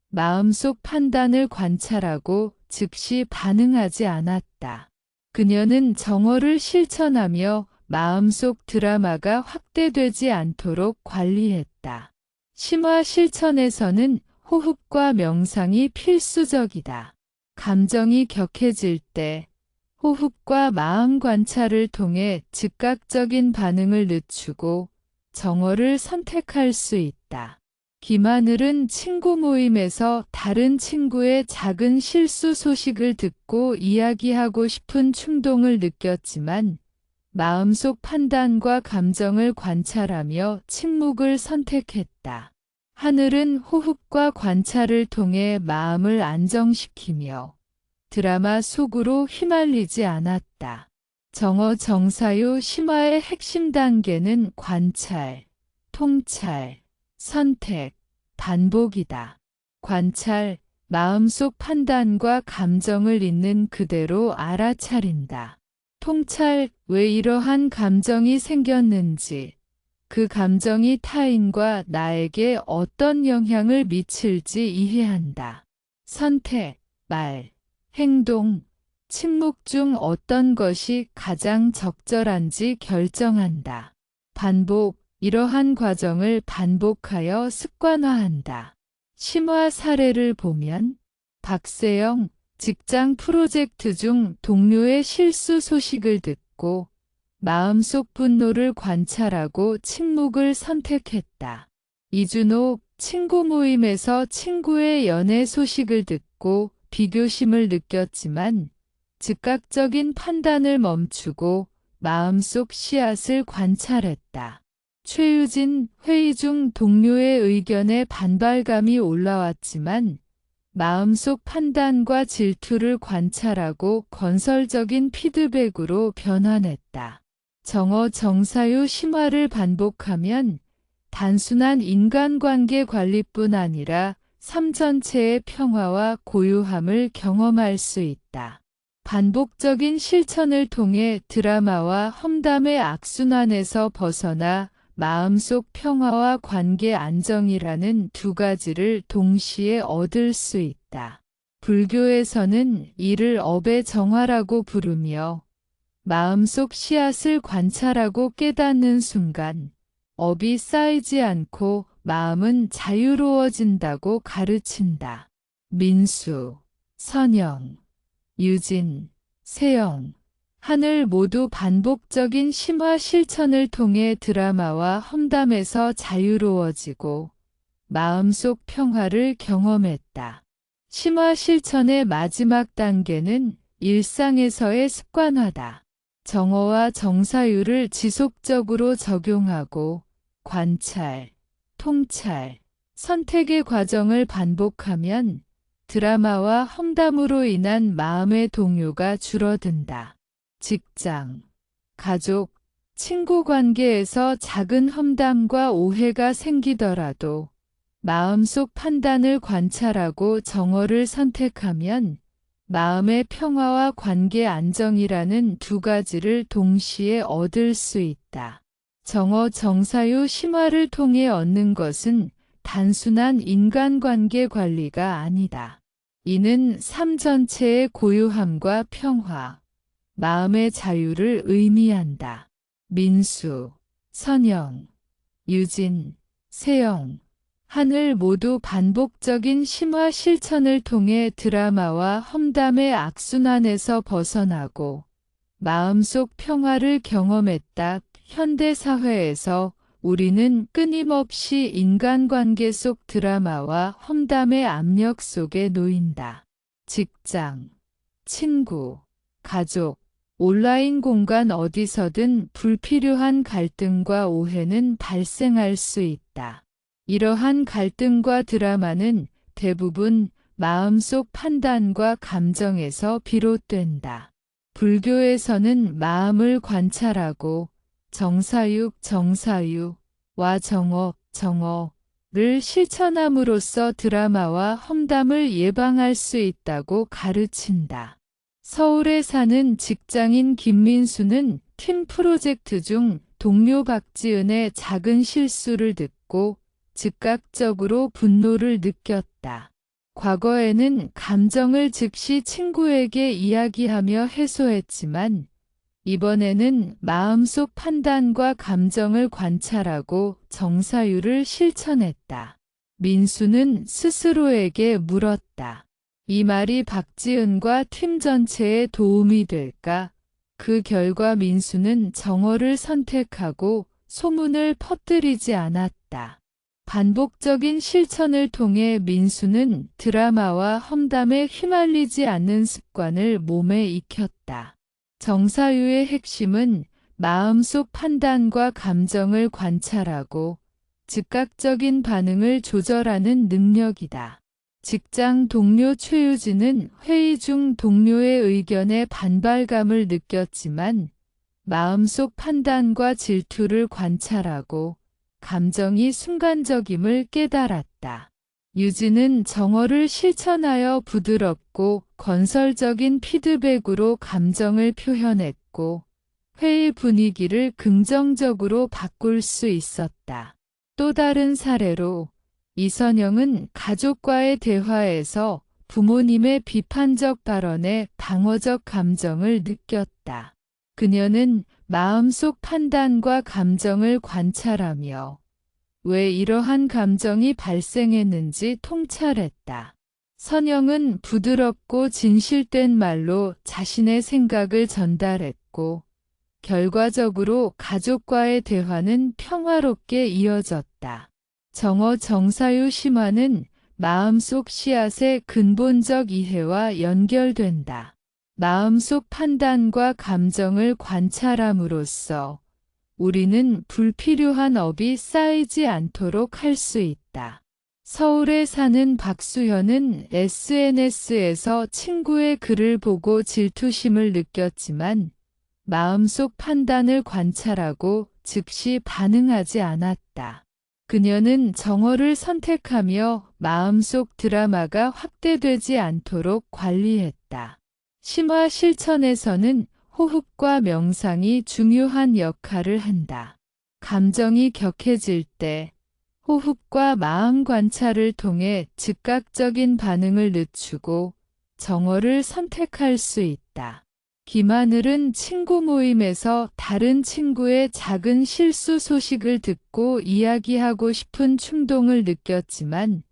마음속 판단을 관찰하고 즉시 반응하지 않았다. 그녀는 정어를 실천하며 마음속 드라마가 확대되지 않도록 관리했다. 심화 실천에서는 호흡과 명상이 필수적이다. 감정이 격해질 때 호흡과 마음 관찰을 통해 즉각적인 반응을 늦추고 정어를 선택할 수 있다. 김하늘은 친구 모임에서 다른 친구의 작은 실수 소식을 듣고 이야기하고 싶은 충동을 느꼈지만 마음속 판단과 감정을 관찰하며 침묵을 선택했다. 하늘은 호흡과 관찰을 통해 마음을 안정시키며 드라마 속으로 휘말리지 않았다. 정어 정사유 심화의 핵심 단계는 관찰, 통찰, 선택, 반복이다. 관찰, 마음속 판단과 감정을 있는 그대로 알아차린다. 통찰, 왜 이러한 감정이 생겼는지, 그 감정이 타인과 나에게 어떤 영향을 미칠지 이해한다. 선택, 말, 행동, 침묵 중 어떤 것이 가장 적절한지 결정한다. 반복, 이러한 과정을 반복하여 습관화한다. 심화 사례를 보면 박세영, 직장 프로젝트 중 동료의 실수 소식을 듣고 마음속 분노를 관찰하고 침묵을 선택했다. 이준호 친구 모임에서 친구의 연애 소식을 듣고 비교심을 느꼈지만 즉각적인 판단을 멈추고 마음속 씨앗을 관찰했다. 최유진 회의 중 동료의 의견에 반발감이 올라왔지만 마음속 판단과 질투를 관찰하고 건설적인 피드백으로 변환했다. 정어 정사유 심화를 반복하면 단순한 인간관계 관리뿐 아니라 삶 전체의 평화와 고요함을 경험할 수 있다. 반복적인 실천을 통해 드라마와 험담의 악순환에서 벗어나 마음속 평화와 관계 안정이라는 두 가지를 동시에 얻을 수 있다. 불교에서는 이를 업의 정화라고 부르며 마음속 씨앗을 관찰하고 깨닫는 순간 업이 쌓이지 않고 마음은 자유로워진다고 가르친다. 민수, 선영, 유진, 세영, 하늘 모두 반복적인 심화 실천을 통해 드라마와 험담에서 자유로워지고 마음속 평화를 경험했다. 심화 실천의 마지막 단계는 일상에서의 습관화다. 정어와 정사유를 지속적으로 적용하고 관찰, 통찰, 선택의 과정을 반복하면 드라마와 험담으로 인한 마음의 동요가 줄어든다. 직장, 가족, 친구 관계에서 작은 험담과 오해가 생기더라도 마음속 판단을 관찰하고 정어를 선택하면 마음의 평화와 관계 안정이라는 두 가지를 동시에 얻을 수 있다. 정어 정사유 심화를 통해 얻는 것은 단순한 인간관계 관리가 아니다. 이는 삶 전체의 고요함과 평화, 마음의 자유를 의미한다. 민수, 선영, 유진, 세영, 하늘 모두 반복적인 심화 실천을 통해 드라마와 험담의 악순환에서 벗어나고 마음속 평화를 경험했다. 현대 사회에서 우리는 끊임없이 인간관계 속 드라마와 험담의 압력 속에 놓인다. 직장, 친구, 가족, 온라인 공간 어디서든 불필요한 갈등과 오해는 발생할 수 있다. 이러한 갈등과 드라마는 대부분 마음속 판단과 감정에서 비롯된다. 불교에서는 마음을 관찰하고 정사육, 정사유와 정어, 정어를 실천함으로써 드라마와 험담을 예방할 수 있다고 가르친다. 서울에 사는 직장인 김민수는 팀 프로젝트 중 동료 박지은의 작은 실수를 듣고 즉각적으로 분노를 느꼈다. 과거에는 감정을 즉시 친구에게 이야기하며 해소했지만 이번에는 마음속 판단과 감정을 관찰하고 정사유를 실천했다. 민수는 스스로에게 물었다. 이 말이 박지은과 팀 전체에 도움이 될까? 그 결과 민수는 정어를 선택하고 소문을 퍼뜨리지 않았다. 반복적인 실천을 통해 민수는 드라마와 험담에 휘말리지 않는 습관을 몸에 익혔다. 정사유의 핵심은 마음속 판단과 감정을 관찰하고 즉각적인 반응을 조절하는 능력이다. 직장 동료 최유진은 회의 중 동료의 의견에 반발감을 느꼈지만 마음속 판단과 질투를 관찰하고 감정이 순간적임을 깨달았다. 유진은 정어를 실천하여 부드럽고 건설적인 피드백으로 감정을 표현했고 회의 분위기를 긍정적으로 바꿀 수 있었다. 또 다른 사례로 이선영은 가족과의 대화에서 부모님의 비판적 발언에 방어적 감정을 느꼈다. 그녀는 마음속 판단과 감정을 관찰하며 왜 이러한 감정이 발생했는지 통찰했다. 선영은 부드럽고 진실된 말로 자신의 생각을 전달했고, 결과적으로 가족과의 대화는 평화롭게 이어졌다. 정어 정사유 심화는 마음속 씨앗의 근본적 이해와 연결된다. 마음속 판단과 감정을 관찰함으로써 우리는 불필요한 업이 쌓이지 않도록 할 수 있다. 서울에 사는 박수현은 SNS에서 친구의 글을 보고 질투심을 느꼈지만 마음속 판단을 관찰하고 즉시 반응하지 않았다. 그녀는 정어를 선택하며 마음속 드라마가 확대되지 않도록 관리했다. 심화 실천에서는 호흡과 명상이 중요한 역할을 한다. 감정이 격해질 때 호흡과 마음 관찰을 통해 즉각적인 반응을 늦추고 정어를 선택할 수 있다. 김하늘은 친구 모임에서 다른 친구의 작은 실수 소식을 듣고 이야기하고 싶은 충동을 느꼈지만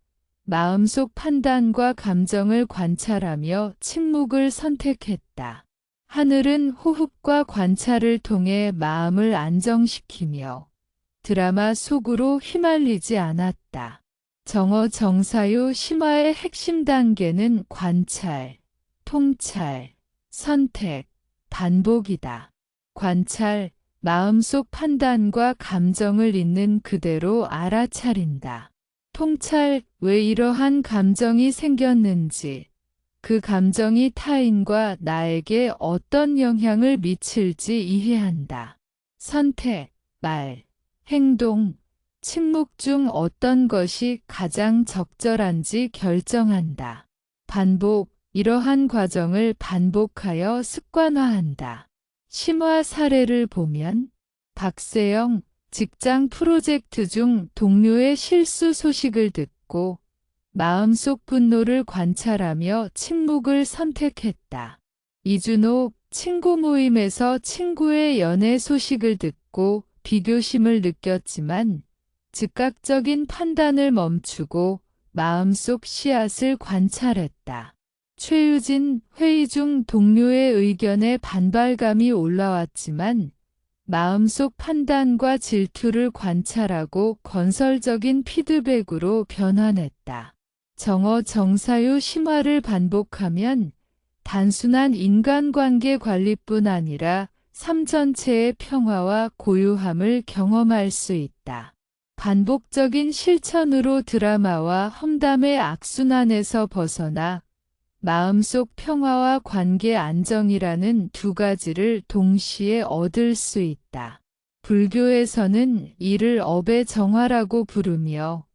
마음속 판단과 감정을 관찰하며 침묵을 선택했다. 하늘은 호흡과 관찰을 통해 마음을 안정시키며 드라마 속으로 휘말리지 않았다. 정어 정사유 심화의 핵심 단계는 관찰, 통찰, 선택, 반복이다. 관찰, 마음속 판단과 감정을 있는 그대로 알아차린다. 통찰, 왜 이러한 감정이 생겼는지, 그 감정이 타인과 나에게 어떤 영향을 미칠지 이해한다. 선택, 말, 행동, 침묵 중 어떤 것이 가장 적절한지 결정한다. 반복, 이러한 과정을 반복하여 습관화한다. 심화 사례를 보면 박세영, 직장 프로젝트 중 동료의 실수 소식을 듣고 마음속 분노를 관찰하며 침묵을 선택했다. 이준호, 친구 모임에서 친구의 연애 소식을 듣고 비교심을 느꼈지만 즉각적인 판단을 멈추고 마음속 씨앗을 관찰했다. 최유진, 회의 중 동료의 의견에 반발감이 올라왔지만 마음속 판단과 질투를 관찰하고 건설적인 피드백으로 변환했다. 정어 정사유 심화를 반복하면 단순한 인간관계 관리뿐 아니라 삶 전체의 평화와 고요함을 경험할 수 있다. 반복적인 실천으로 드라마와 험담의 악순환에서 벗어나 마음속 평화와 관계 안정이라는 두 가지를 동시에 얻을 수 있다. 불교에서는 이를 업의 정화라고 부르며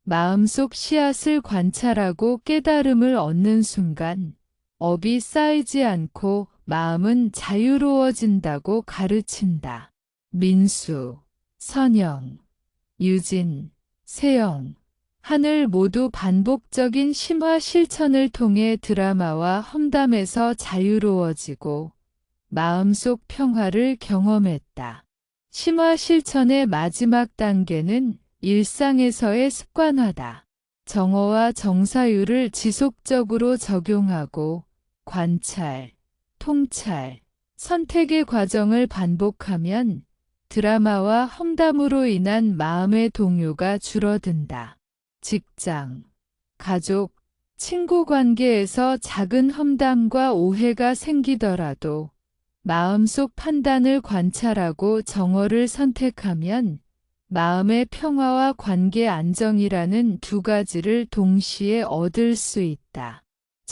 마음속 씨앗을 관찰하고 깨달음을 얻는 순간 업이 쌓이지 않고 마음은 자유로워진다고 가르친다. 민수, 선영, 유진, 세영, 하늘 모두 반복적인 심화 실천을 통해 드라마와 험담에서 자유로워지고 마음속 평화를 경험했다. 심화 실천의 마지막 단계는 일상에서의 습관화다. 정어와 정사유를 지속적으로 적용하고 관찰, 통찰, 선택의 과정을 반복하면 드라마와 험담으로 인한 마음의 동요가 줄어든다. 직장, 가족, 친구 관계에서 작은 험담과 오해가 생기더라도 마음속 판단을 관찰하고 정어를 선택하면 마음의 평화와 관계 안정이라는 두 가지를 동시에 얻을 수 있다.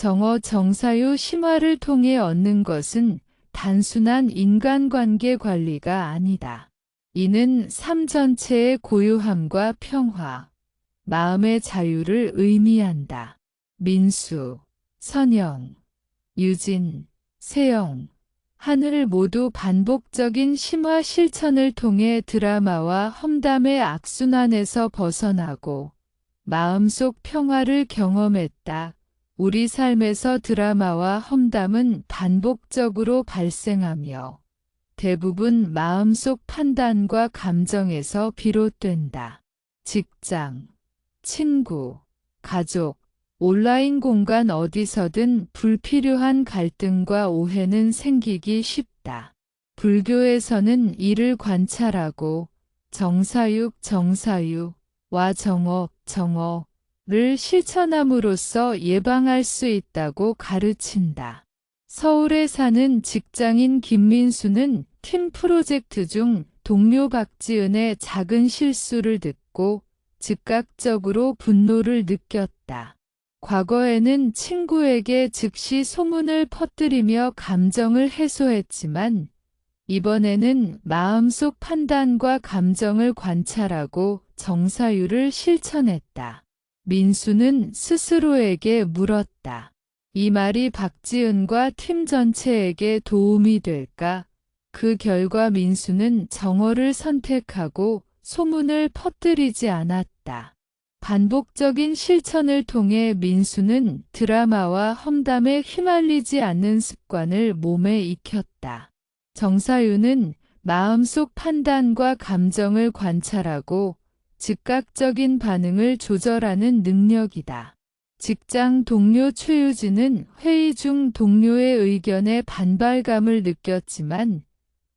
정어 정사유 심화를 통해 얻는 것은 단순한 인간관계 관리가 아니다. 이는 삶 전체의 고요함과 평화, 마음의 자유를 의미한다. 민수, 선영, 유진, 세영, 하늘 모두 반복적인 심화 실천을 통해 드라마와 험담의 악순환에서 벗어나고 마음속 평화를 경험했다. 우리 삶에서 드라마와 험담은 반복적으로 발생하며 대부분 마음속 판단과 감정에서 비롯된다. 직장, 친구, 가족, 온라인 공간 어디서든 불필요한 갈등과 오해는 생기기 쉽다. 불교에서는 이를 관찰하고 정사유와 정어를 실천함으로써 예방할 수 있다고 가르친다. 서울에 사는 직장인 김민수는 팀 프로젝트 중 동료 박지은의 작은 실수를 듣고 즉각적으로 분노를 느꼈다. 과거에는 친구에게 즉시 소문을 퍼뜨리며 감정을 해소했지만 이번에는 마음속 판단과 감정을 관찰하고 정사유를 실천했다. 민수는 스스로에게 물었다. 이 말이 박지은과 팀 전체에게 도움이 될까? 그 결과 민수는 정어를 선택하고 소문을 퍼뜨리지 않았다. 반복적인 실천을 통해 민수는 드라마와 험담에 휘말리지 않는 습관을 몸에 익혔다. 정사유는 마음속 판단과 감정을 관찰하고 즉각적인 반응을 조절하는 능력이다. 직장 동료 최유진은 회의 중 동료의 의견에 반발감을 느꼈지만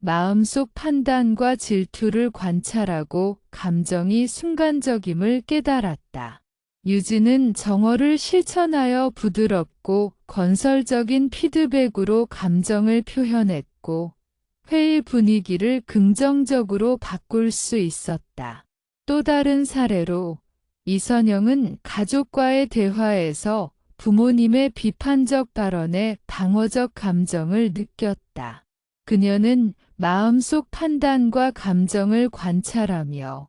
마음속 판단과 질투를 관찰하고 감정이 순간적임을 깨달았다. 유진은 정어를 실천하여 부드럽고 건설적인 피드백으로 감정을 표현했고 회의 분위기를 긍정적으로 바꿀 수 있었다. 또 다른 사례로 이선영은 가족과의 대화에서 부모님의 비판적 발언에 방어적 감정을 느꼈다. 그녀는 마음속 판단과 감정을 관찰하며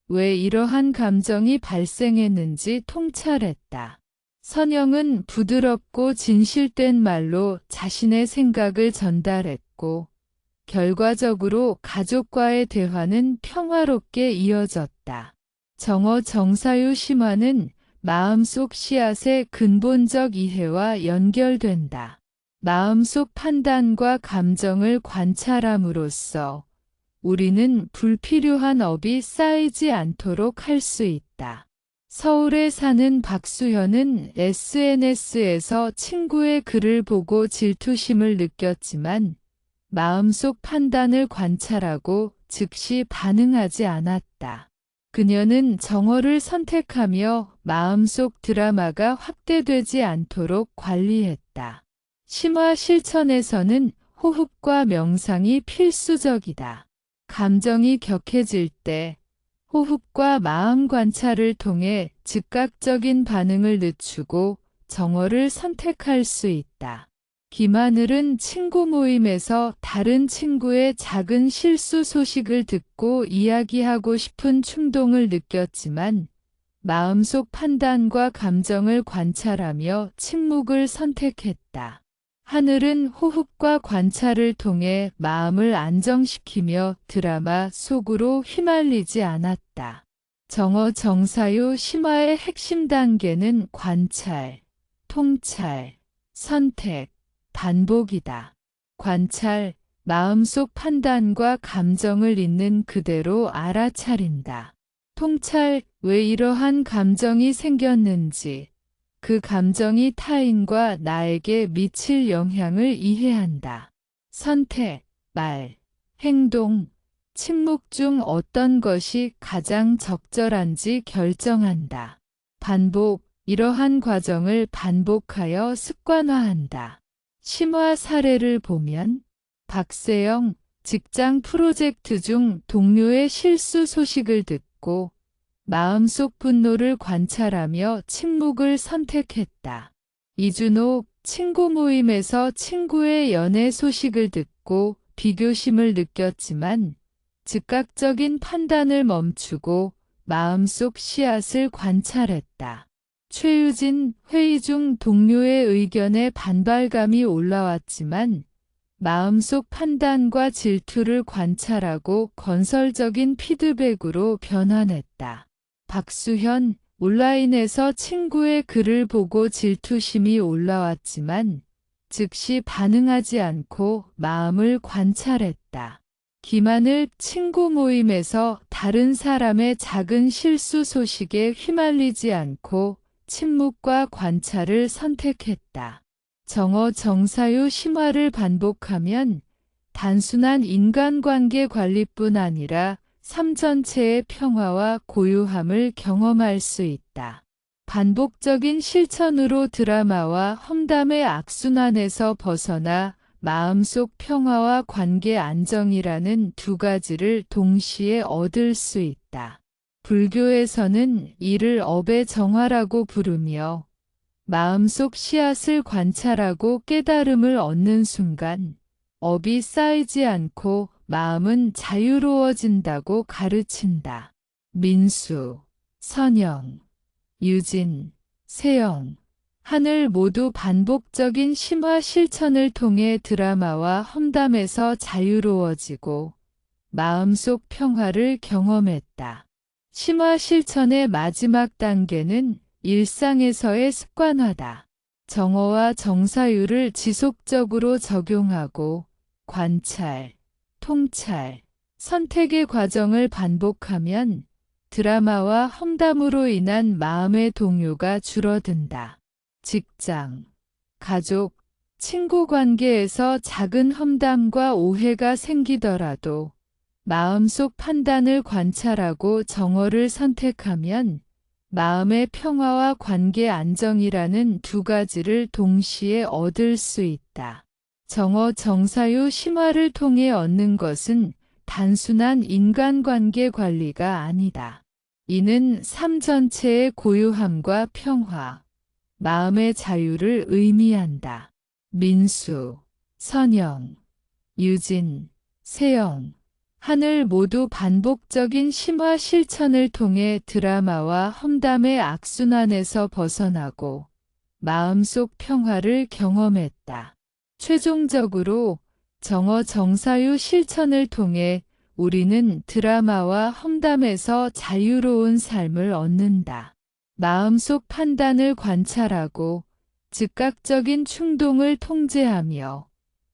왜 이러한 감정이 발생했는지 통찰했다. 선영은 부드럽고 진실된 말로 자신의 생각을 전달했고 결과적으로 가족과의 대화는 평화롭게 이어졌다. 정어 정사유 심화는 마음속 씨앗의 근본적 이해와 연결된다. 마음속 판단과 감정을 관찰함으로써 우리는 불필요한 업이 쌓이지 않도록 할 수 있다. 서울에 사는 박수현은 SNS에서 친구의 글을 보고 질투심을 느꼈지만 마음속 판단을 관찰하고 즉시 반응하지 않았다. 그녀는 정어를 선택하며 마음속 드라마가 확대되지 않도록 관리했다. 심화 실천에서는 호흡과 명상이 필수적이다. 감정이 격해질 때 호흡과 마음 관찰을 통해 즉각적인 반응을 늦추고 정어를 선택할 수 있다. 김하늘은 친구 모임에서 다른 친구의 작은 실수 소식을 듣고 이야기하고 싶은 충동을 느꼈지만 마음속 판단과 감정을 관찰하며 침묵을 선택했다. 하늘은 호흡과 관찰을 통해 마음을 안정시키며 드라마 속으로 휘말리지 않았다. 정어 정사유 심화의 핵심 단계는 관찰, 통찰, 선택, 반복이다. 관찰, 마음속 판단과 감정을 있는 그대로 알아차린다. 통찰, 왜 이러한 감정이 생겼는지, 그 감정이 타인과 나에게 미칠 영향을 이해한다. 선택, 말, 행동, 침묵 중 어떤 것이 가장 적절한지 결정한다. 반복, 이러한 과정을 반복하여 습관화한다. 심화 사례를 보면 박세영, 직장 프로젝트 중 동료의 실수 소식을 듣고 마음속 분노를 관찰하며 침묵을 선택했다. 이준호, 친구 모임에서 친구의 연애 소식을 듣고 비교심을 느꼈지만 즉각적인 판단을 멈추고 마음속 씨앗을 관찰했다. 최유진, 회의 중 동료의 의견에 반발감이 올라왔지만 마음속 판단과 질투를 관찰하고 건설적인 피드백으로 변환했다. 박수현, 온라인에서 친구의 글을 보고 질투심이 올라왔지만 즉시 반응하지 않고 마음을 관찰했다. 김하늘, 친구 모임에서 다른 사람의 작은 실수 소식에 휘말리지 않고 침묵과 관찰을 선택했다. 정어 정사유 심화를 반복하면 단순한 인간관계 관리뿐 아니라 삶 전체의 평화와 고요함을 경험할 수 있다. 반복적인 실천으로 드라마와 험담의 악순환에서 벗어나 마음속 평화와 관계 안정이라는 두 가지를 동시에 얻을 수 있다. 불교에서는 이를 업의 정화라고 부르며 마음속 씨앗을 관찰하고 깨달음을 얻는 순간 업이 쌓이지 않고 마음은 자유로워진다고 가르친다. 민수, 선영, 유진, 세영, 하늘 모두 반복적인 심화 실천을 통해 드라마와 험담에서 자유로워지고 마음속 평화를 경험했다. 심화 실천의 마지막 단계는 일상에서의 습관화다. 정어와 정사유를 지속적으로 적용하고 관찰, 통찰, 선택의 과정을 반복하면 드라마와 험담으로 인한 마음의 동요가 줄어든다. 직장, 가족, 친구 관계에서 작은 험담과 오해가 생기더라도 마음속 판단을 관찰하고 정어를 선택하면 마음의 평화와 관계 안정이라는 두 가지를 동시에 얻을 수 있다. 정어 정사유 심화를 통해 얻는 것은 단순한 인간관계 관리가 아니다. 이는 삶 전체의 고요함과 평화, 마음의 자유를 의미한다. 민수, 선영, 유진, 세영, 하늘 모두 반복적인 심화 실천을 통해 드라마와 험담의 악순환에서 벗어나고 마음속 평화를 경험했다. 최종적으로 정어 정사유 실천을 통해 우리는 드라마와 험담에서 자유로운 삶을 얻는다. 마음속 판단을 관찰하고 즉각적인 충동을 통제하며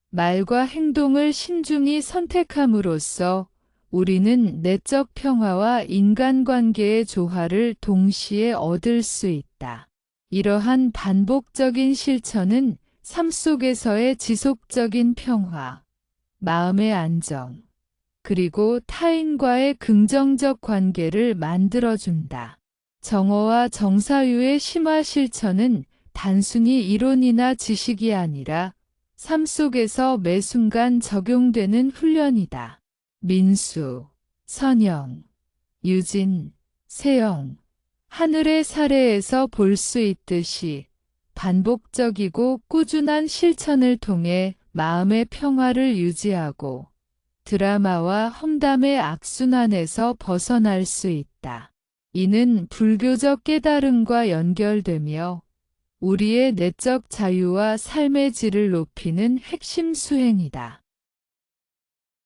말과 행동을 신중히 선택함으로써 우리는 내적 평화와 인간관계의 조화를 동시에 얻을 수 있다. 이러한 반복적인 실천은 삶 속에서의 지속적인 평화, 마음의 안정, 그리고 타인과의 긍정적 관계를 만들어준다. 정어와 정사유의 심화 실천은 단순히 이론이나 지식이 아니라 삶 속에서 매 순간 적용되는 훈련이다. 민수, 선영, 유진, 세영, 하늘의 사례에서 볼 수 있듯이 반복적이고 꾸준한 실천을 통해 마음의 평화를 유지하고 드라마와 험담의 악순환에서 벗어날 수 있다. 이는 불교적 깨달음과 연결되며 우리의 내적 자유와 삶의 질을 높이는 핵심 수행이다.